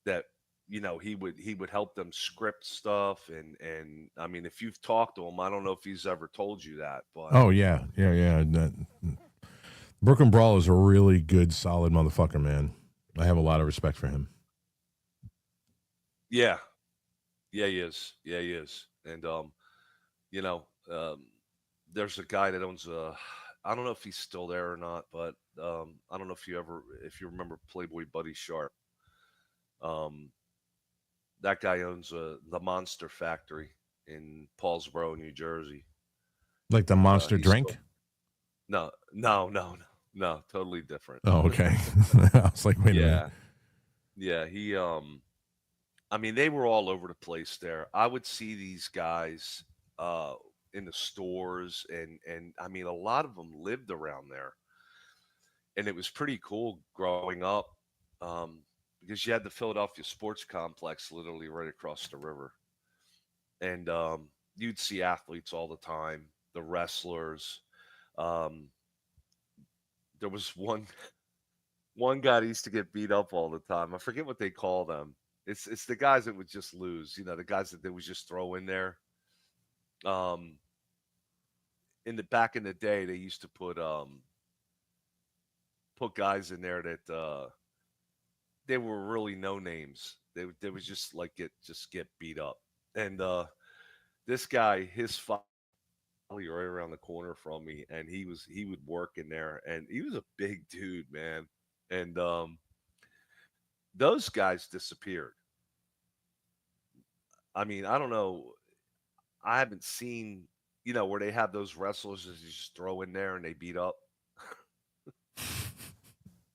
that he would help them script stuff. And I mean, if you've talked to him, I don't know if he's ever told you that, but Oh yeah. Brooklyn Brawl is a really good, solid motherfucker, man. I have a lot of respect for him. yeah, he is. And you know, there's a guy that owns a. I don't know if he's still there or not, but I don't know if you remember Playboy Buddy Sharp. Um, that guy owns the Monster Factory in Paulsboro, New Jersey. Like the And, Monster drink? No, totally different. Oh, okay. I was like, wait a minute. Yeah, he I mean, they were all over the place there. I would see these guys in the stores, and I mean, a lot of them lived around there, and it was pretty cool growing up because you had the Philadelphia Sports Complex literally right across the river, and you'd see athletes all the time, the wrestlers. Um, there was one guy that used to get beat up all the time. I forget what they call them. It's the guys that would just lose, the guys that they would just throw in there. Um, back in the day, they used to put guys in there that they were really no names. They would just like get beat up. And this guy, his father right around the corner from me, and he would work in there, and he was a big dude, man. And those guys disappeared. I mean, I don't know. I haven't seen, you know, where they have those wrestlers that you just throw in there and they beat up.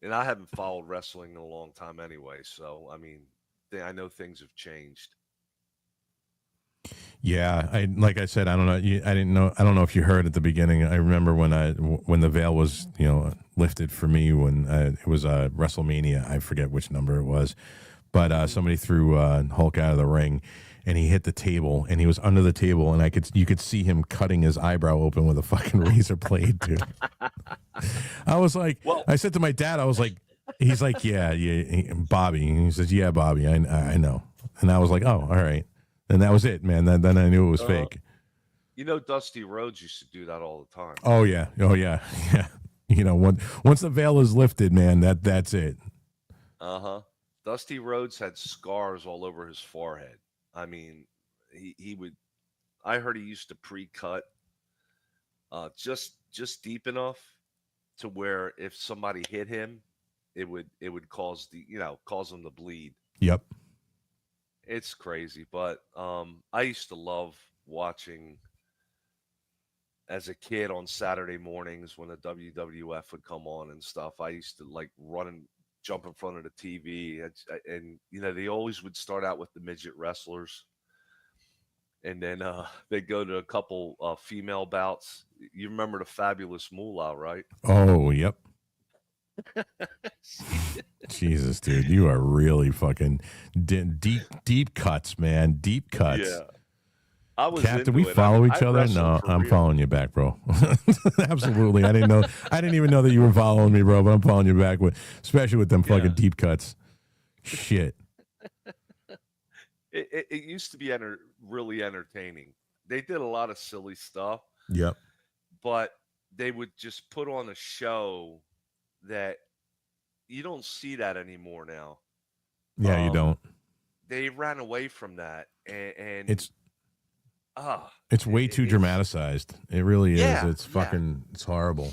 And I haven't followed wrestling in a long time anyway, so I mean, I know things have changed. Yeah, like I said, I don't know. I didn't know. I don't know if you heard at the beginning. I remember when the veil was lifted for me when it was WrestleMania. I forget which number it was, but somebody threw Hulk out of the ring, and he hit the table, and he was under the table, and you could see him cutting his eyebrow open with a fucking razor blade, dude. I was like, I said to my dad, I was like, he's like, yeah, Bobby. And he says, yeah, Bobby, I know. And I was like, oh, all right. And that was it, man. Then I knew it was fake. You know, Dusty Rhodes used to do that all the time. Oh yeah, yeah. You know, once the veil is lifted, man, that's it. Dusty Rhodes had scars all over his forehead. I mean, he would. I heard he used to pre-cut just deep enough to where if somebody hit him, it would cause him to bleed. Yep. It's crazy, but I used to love watching as a kid on Saturday mornings when the WWF would come on and stuff. I used to like run and jump in front of the TV, and you know, they always would start out with the midget wrestlers, and then they go to a couple female bouts. You remember the Fabulous Moolah, right? Oh, yep. Jesus, dude, you are really fucking deep cuts, man. Deep cuts. Yeah. I was Kat, did we follow each other? No, I'm following you back, bro. Absolutely. I didn't even know that you were following me, bro, but I'm following you back especially with them fucking deep cuts. Shit. It used to be really entertaining. They did a lot of silly stuff. Yep. But they would just put on a show that you don't see that anymore now. Yeah, you don't. They ran away from that, and it's way too dramatized. It really is. It's fucking it's horrible.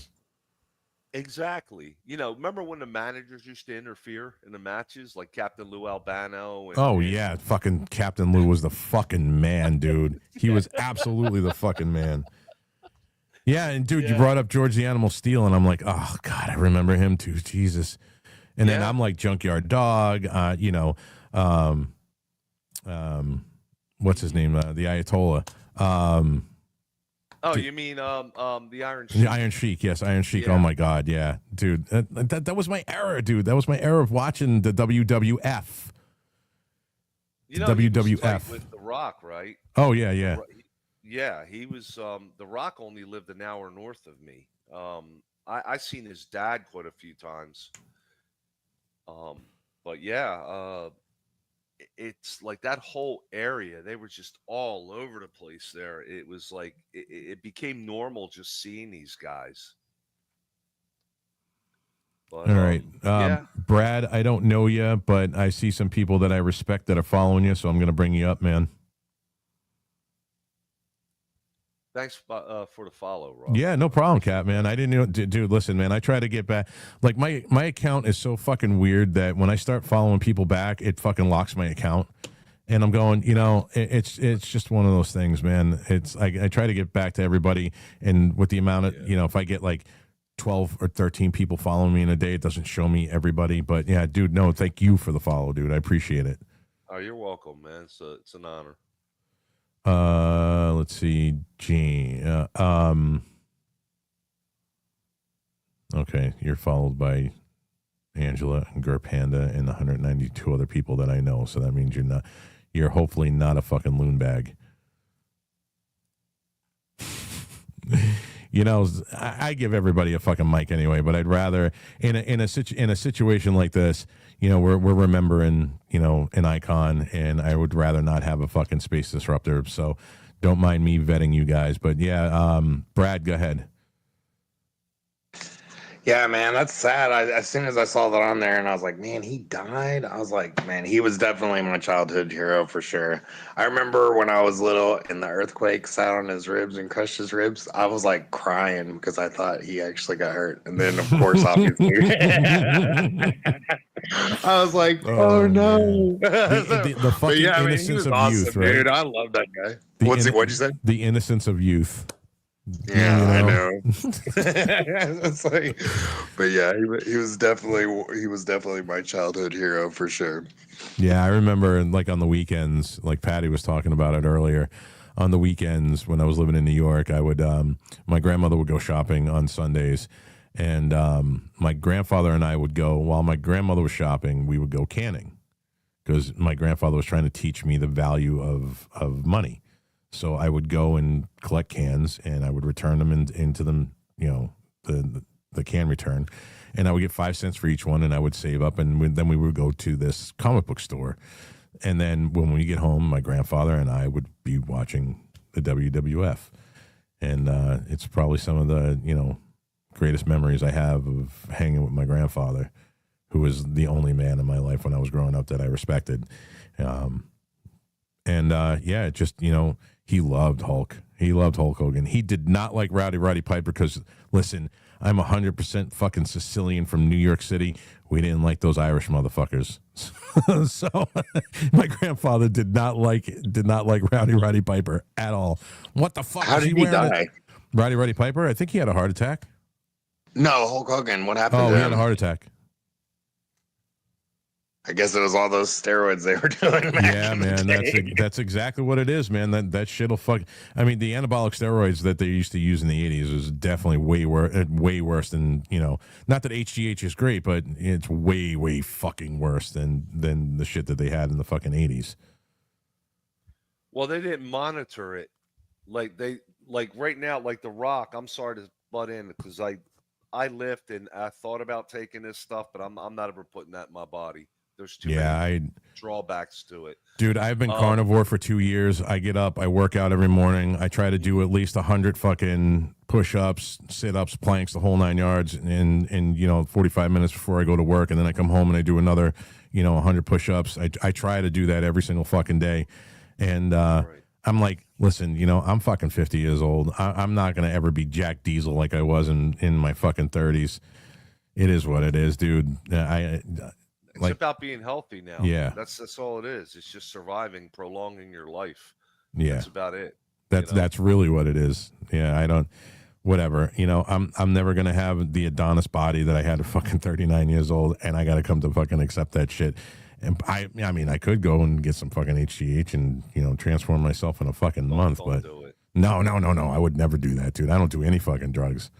Exactly. You know, remember when the managers used to interfere in the matches, like Captain Lou Albano? Yeah, fucking Captain Lou was the fucking man, dude. He was absolutely the fucking man. Yeah, and dude, you brought up George the Animal Steel, and I'm like, oh god, I remember him too. Jesus. And then I'm like Junkyard Dog, what's his name? The Ayatollah. You mean the Iron Sheik? The Iron Sheik, yes, Iron Sheik. Yeah. Oh my god, yeah, dude, that was my era, dude. That was my era of watching the WWF. You know, WWF with The Rock, right? Oh yeah. Yeah, he was. The Rock only lived an hour north of me. I seen his dad quite a few times. But yeah, it's like that whole area. They were just all over the place there. It was like it became normal just seeing these guys. But, all right, Brad. I don't know you, but I see some people that I respect that are following you, so I'm going to bring you up, man. Thanks for the follow, Rob. Yeah, no problem, Kat, man. I didn't know, dude. Listen, man, I try to get back. Like my account is so fucking weird that when I start following people back, it fucking locks my account, and I'm going, it's just one of those things, man. It's I try to get back to everybody, and with the amount of if I get like 12 or 13 people following me in a day, it doesn't show me everybody. But yeah, dude, no, thank you for the follow, dude. I appreciate it. Oh, you're welcome, man. It's an honor. Let's see, Gene. Okay, you're followed by Angela and Gur Panda and 192 other people that I know. So that means you're hopefully not a fucking loon bag. I give everybody a fucking mic anyway, but I'd rather in a situation like this, we're remembering, an icon, and I would rather not have a fucking space disruptor. So don't mind me vetting you guys, but yeah, Brad, go ahead. Yeah, man, that's sad. As soon as I saw that on there and I was like, man, he died. I was like, man, he was definitely my childhood hero for sure. I remember when I was little and the earthquake sat on his ribs and crushed his ribs. I was like crying because I thought he actually got hurt. And then, of course, obviously, I was like, oh no. The fucking innocence of awesome, youth, right? Dude, I love that guy. What'd you say? The innocence of youth. Yeah, You I know? know. It's like, but yeah, he was definitely my childhood hero for sure. Yeah, I remember like on the weekends, like Patty was talking about it earlier. On the weekends when I was living in New York, I would my grandmother would go shopping on Sundays, and my grandfather and I would go while my grandmother was shopping. We would go canning because my grandfather was trying to teach me the value of money. So I would go and collect cans, and I would return them into them, you know, the can return, and I would get 5 cents for each one, and I would save up, and then we would go to this comic book store, and then when we get home, my grandfather and I would be watching the WWF, and it's probably some of the greatest memories I have of hanging with my grandfather, who was the only man in my life when I was growing up that I respected. Yeah, it just, he loved Hulk. He loved Hulk Hogan. He did not like Roddy Piper because, listen, I'm 100% fucking Sicilian from New York City. We didn't like those Irish motherfuckers. So my grandfather did not like Roddy Piper at all. What the fuck? How was did he he wearing? die? Roddy Piper? I think he had a heart attack. No, Hulk Hogan. What happened Oh, to he him? had a heart attack. I guess it was all those steroids they were doing back Yeah, in the man, day. that's exactly what it is, man. That shit'll fuck. I mean, the anabolic steroids that they used to use in the '80s was definitely way worse than Not that HGH is great, but it's way fucking worse than the shit that they had in the fucking '80s. Well, they didn't monitor it like right now, like The Rock. I'm sorry to butt in because I lift and I thought about taking this stuff, but I'm not ever putting that in my body. There's too many drawbacks to it. Dude, I've been carnivore for 2 years. I get up, I work out every morning. I try to do at least 100 fucking push-ups, sit-ups, planks, the whole 9 yards in 45 minutes before I go to work, and then I come home and I do another 100 push-ups. I try to do that every single fucking day. And I'm like, listen, I'm fucking 50 years old. I'm not going to ever be Jack Diesel like I was in my fucking 30s. It is what it is, dude. It's about being healthy now. Yeah. That's all it is. It's just surviving, prolonging your life. Yeah. That's about it. That's really what it is. Yeah, I don't whatever. I'm never gonna have the Adonis body that I had at fucking 39 years old, and I gotta come to fucking accept that shit. And I mean I could go and get some fucking HGH and transform myself in a fucking month, but no, I would never do that, dude. I don't do any fucking drugs.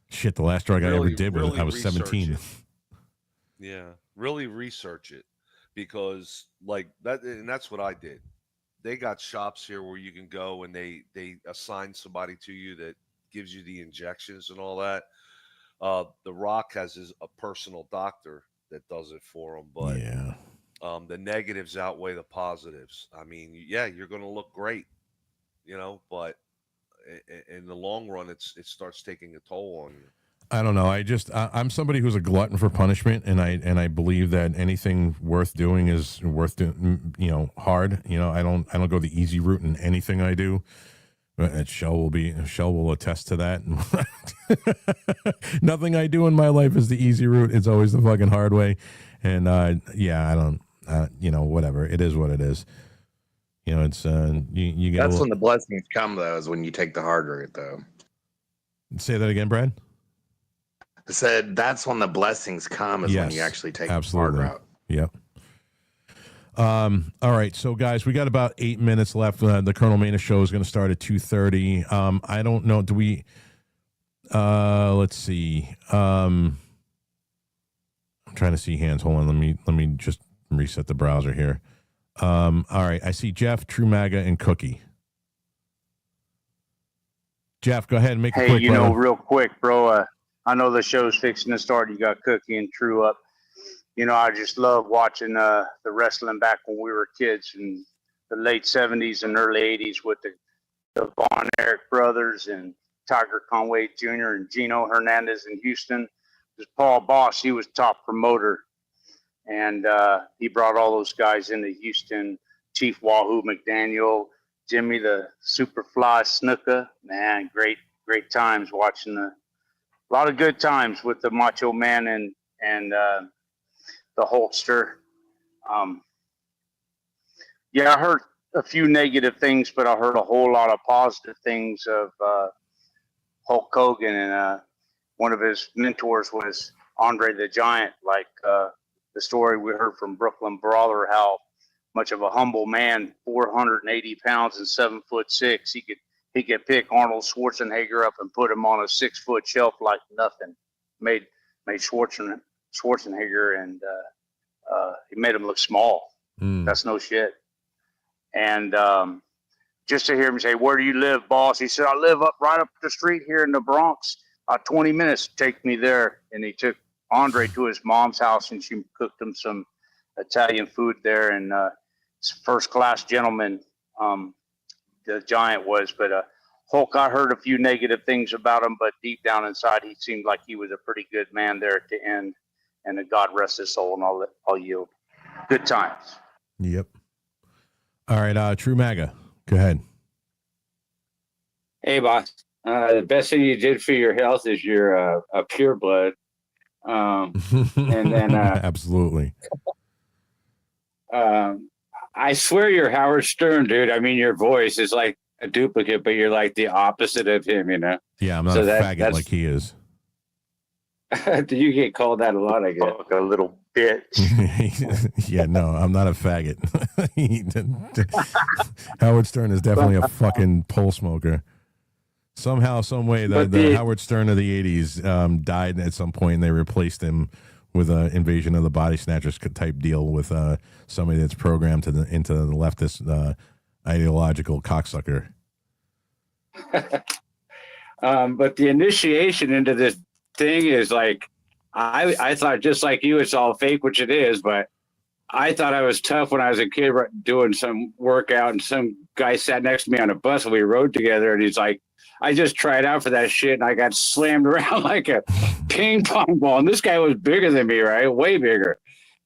Shit, the last drug I ever did was I was 17. Yeah, really research it because like that, and that's what I did. They got shops here where you can go and they assign somebody to you that gives you the injections and all that. The Rock has a personal doctor that does it for him, but the negatives outweigh the positives. I mean, yeah, you're going to look great, but in the long run, it starts taking a toll on you. I don't know. I'm somebody who's a glutton for punishment, and I believe that anything worth doing is worth doing, hard. I don't go the easy route in anything I do. And Shell will attest to that. Nothing I do in my life is the easy route. It's always the fucking hard way. And I don't. Whatever. It is what it is. It's you get. That's when the blessings come, though. Is when you take the hard route, though. Say that again, Brad. I said that's when the blessings come is when you actually take the hard route. Yep. All right, so guys, we got about 8 minutes left. The Colonel Maina show is going to start at 2:30. I don't know. Do we? Let's see. I'm trying to see hands. Hold on. Let me just reset the browser here. All right, I see Jeff, True MAGA, and Cookie. Jeff, go ahead and make it quick. Hey, real quick, bro. I know the show's fixing to start. You got Cookie and True up. I just love watching the wrestling back when we were kids in the late 70s and early 80s with the Von Erich brothers and Tiger Conway Jr. and Gino Hernandez in Houston. Because Paul Boss, he was top promoter. And he brought all those guys into Houston. Chief Wahoo McDaniel, Jimmy the Superfly Snuka. Man, great times watching a lot of good times with the Macho Man and the Hulkster. I heard a few negative things, but I heard a whole lot of positive things of Hulk Hogan, and one of his mentors was Andre the Giant. Like the story we heard from Brooklyn Brawler, how much of a humble man, 480 pounds and 7'6", he could pick Arnold Schwarzenegger up and put him on a 6-foot shelf like nothing. Made Schwarzenegger, and he made him look small. That's no shit. And just to hear him say, "Where do you live, boss?" He said, "I live right up the street here in the Bronx. 20 minutes take me there." And he took Andre to his mom's house, and she cooked him some Italian food there. And first class gentleman, the Giant was. But Hulk, I heard a few negative things about him, but deep down inside, he seemed like he was a pretty good man there at the end. And God rest his soul, and I'll yield. Good times. Yep. All right, True MAGA, go ahead. Hey, boss. The best thing you did for your health is your a pure blood. And then absolutely. I swear you're Howard Stern, dude. I mean, your voice is like a duplicate, but you're like the opposite of him, you know? Yeah, I'm not a faggot like he is. You get called that a lot, I guess. Like a little bitch. Yeah, no, I'm not a faggot. Howard Stern is definitely a fucking pole smoker. Somehow, some way, the Howard Stern of the 80s died at some point, and they replaced him with an Invasion of the Body Snatchers type deal with somebody that's programmed into the leftist ideological cocksucker. But the initiation into this thing is like, I thought just like you, it's all fake, which it is, but I thought I was tough when I was a kid doing some workout, and some guy sat next to me on a bus and we rode together, and he's like, I just tried out for that shit and I got slammed around like a ping pong ball. And this guy was bigger than me, right? Way bigger.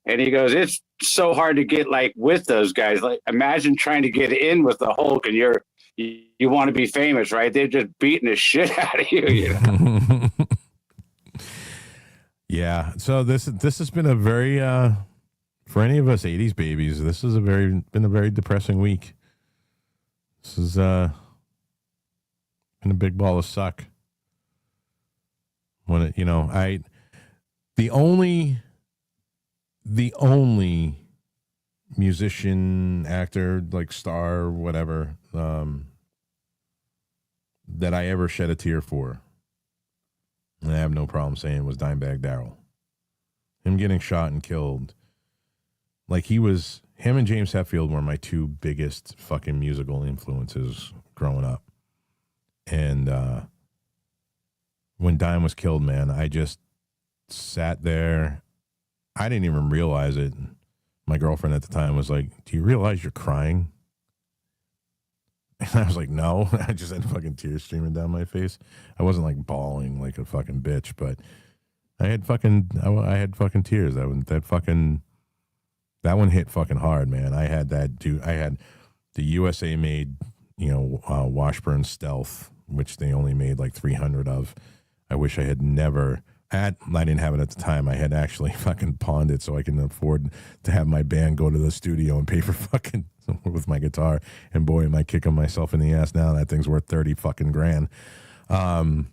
And he goes, it's so hard to get like with those guys. Like, imagine trying to get in with the Hulk, and you want to be famous, right? They're just beating the shit out of you, you know? Yeah. So this has been a very for any of us 80s babies, this has been a very depressing week. This is been a big ball of suck. When it, the only musician, actor, like star, whatever, that I ever shed a tear for, and I have no problem saying, was Dimebag Darrell. Him getting shot and killed. Like, him and James Hetfield were my two biggest fucking musical influences growing up. And when Dime was killed, man, I just sat there. I didn't even realize it. My girlfriend at the time was like, "Do you realize you're crying?" And I was like, "No." I just had fucking tears streaming down my face. I wasn't like bawling like a fucking bitch, but I had fucking tears. That one hit fucking hard, man. I had the USA made, Washburn Stealth, which they only made like 300 of. I wish I had never had. I didn't have it at the time. I had actually fucking pawned it so I can afford to have my band go to the studio and pay for fucking with my guitar. And boy, am I kicking myself in the ass now. That thing's worth 30 fucking grand. But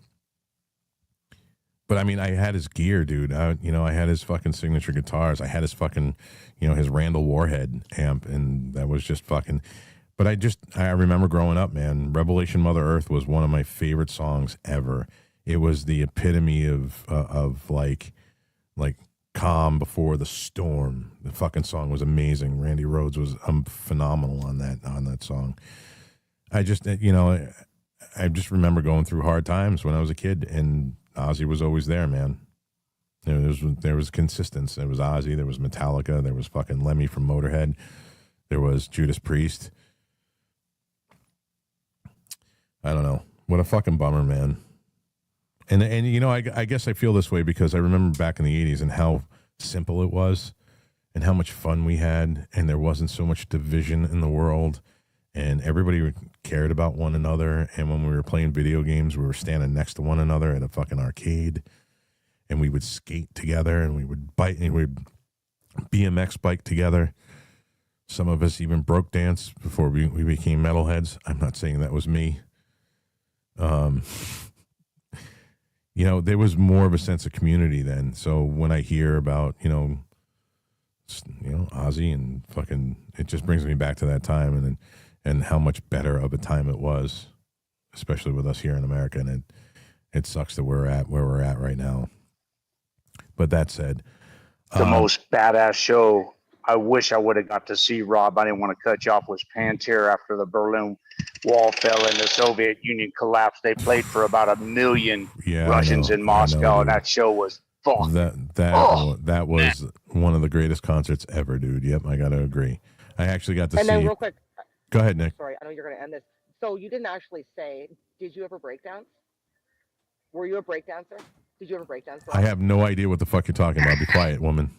I mean, I had his gear, dude. I had his fucking signature guitars. I had his fucking, his Randall Warhead amp, and that was just fucking. But I remember growing up, man. Revelation Mother Earth was one of my favorite songs ever. It was the epitome of like calm before the storm. The fucking song was amazing. Randy Rhoads was phenomenal on that song. I just remember going through hard times when I was a kid, and Ozzy was always there, man. There was consistency. There was Ozzy. There was Metallica. There was fucking Lemmy from Motorhead. There was Judas Priest. I don't know. What a fucking bummer, man. And I guess I feel this way because I remember back in the 80s and how simple it was and how much fun we had, and there wasn't so much division in the world, and everybody cared about one another. And when we were playing video games, we were standing next to one another at a fucking arcade, and we would skate together, and we would BMX bike together. Some of us even broke dance before we became metalheads. I'm not saying that was me. you know, there was more of a sense of community then. So when I hear about, you know, Ozzy and fucking, it just brings me back to that time and how much better of a time it was, especially with us here in America. And it sucks that we're at where we're at right now. But that said, the most badass show I wish I would have got to see, Rob. I didn't want to cut you off. Was Pantera after the Berlin Wall fell and the Soviet Union collapsed. They played for about 1 million Russians in Moscow, and that show was fucked. That was one of the greatest concerts ever, dude. Yep, I got to agree. I actually got to see. And then real quick. Go ahead, Nick. Sorry, I know you're going to end this. So you didn't actually say, did you ever breakdance? Were you a breakdancer? Did you ever breakdance? I have no idea what the fuck you're talking about. Be quiet, woman.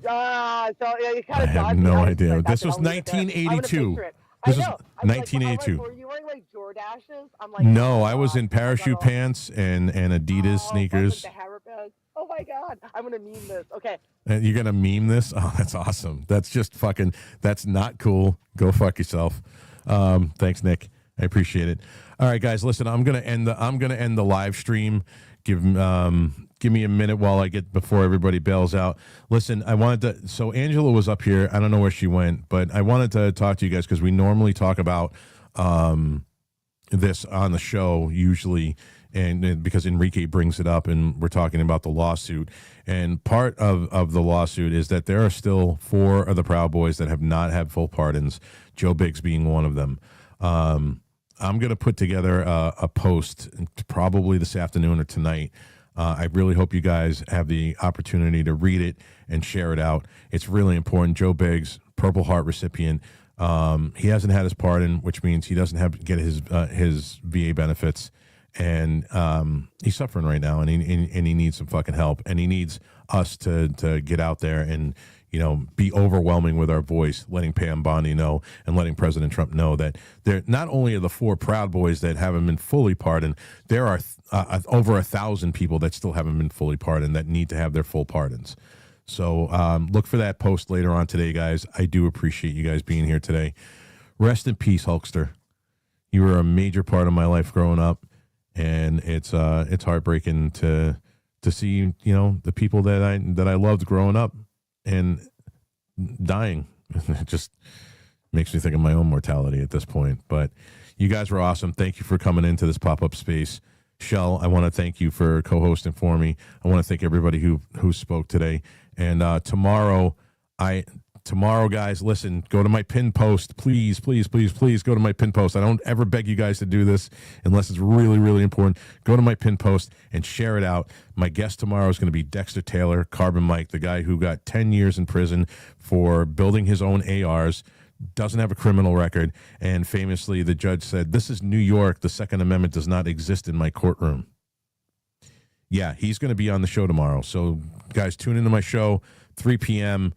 So yeah, you kind of I have no idea. This was 1982. This was 1982. Were you wearing like Jordashes? I'm like, no, I was in parachute pants and Adidas sneakers. The hammer bands. Oh my god, I'm gonna meme this. Okay. And you're gonna meme this? Oh, that's awesome. That's just fucking. That's not cool. Go fuck yourself. Thanks, Nick. I appreciate it. All right, guys. Listen, I'm gonna end the live stream. Give me a minute while I get before everybody bails out. Listen, I wanted to. So Angela was up here. I don't know where she went, but I wanted to talk to you guys because we normally talk about this on the show usually, and because Enrique brings it up, and we're talking about the lawsuit. And part of the lawsuit is that there are still 4 of the Proud Boys that have not had full pardons. Joe Biggs being one of them. I'm going to put together a post probably this afternoon or tonight. I really hope you guys have the opportunity to read it and share it out. It's really important. Joe Biggs, Purple Heart recipient. He hasn't had his pardon, which means he doesn't have to get his VA benefits. And he's suffering right now, and he needs some fucking help. And he needs us to get out there and, you know, be overwhelming with our voice, letting Pam Bondi know and letting President Trump know that there not only are the 4 Proud Boys that haven't been fully pardoned, there are over 1,000 people that still haven't been fully pardoned that need to have their full pardons. So look for that post later on today, guys. I do appreciate you guys being here today. Rest in peace, Hulkster. You were a major part of my life growing up, and it's heartbreaking to see, you know, the people that I loved growing up and dying. It just makes me think of my own mortality at this point. But you guys were awesome. Thank you for coming into this pop-up space. Shell, I want to thank you for co-hosting for me. I want to thank everybody who spoke today. And tomorrow, guys, listen, go to my pin post. Please, please, please, please go to my pin post. I don't ever beg you guys to do this unless it's really, really important. Go to my pin post and share it out. My guest tomorrow is going to be Dexter Taylor, Carbon Mike, the guy who got 10 years in prison for building his own ARs, doesn't have a criminal record, and famously the judge said, "This is New York. The Second Amendment does not exist in my courtroom." Yeah, he's going to be on the show tomorrow. So, guys, tune into my show, 3 p.m.,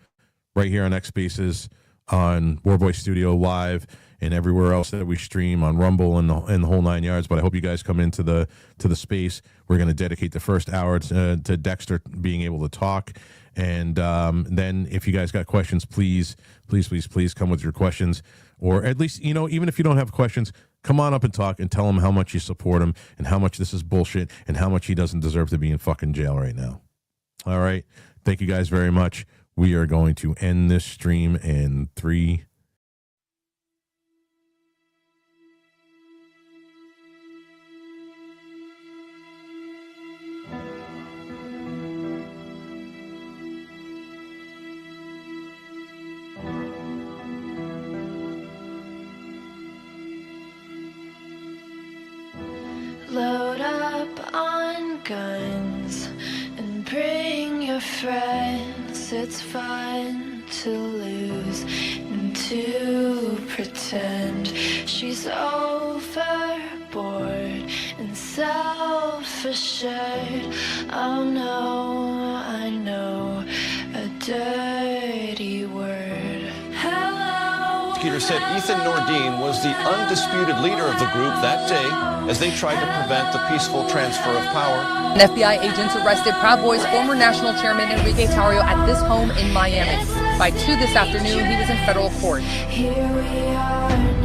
right here on X Spaces, on Warboy Studio Live, and everywhere else that we stream on Rumble and the whole 9 yards. But I hope you guys come into the space. We're going to dedicate the first hour to Dexter being able to talk. And then if you guys got questions, please come with your questions. Or at least, you know, even if you don't have questions, come on up and talk and tell him how much you support him and how much this is bullshit and how much he doesn't deserve to be in fucking jail right now. All right. Thank you guys very much. We are going to end this stream in 3. Load up on guns and bring your friends. It's fun to lose and to pretend she's overboard and self-assured. Oh no, I know a dirty word. Hello. Prosecutor said Ethan Nordine was the undisputed leader of the group that day as they tried to prevent the peaceful transfer of power. FBI agents arrested Proud Boys former national chairman Enrique Tarrio at this home in Miami. By 2 this afternoon, he was in federal court. Here we are.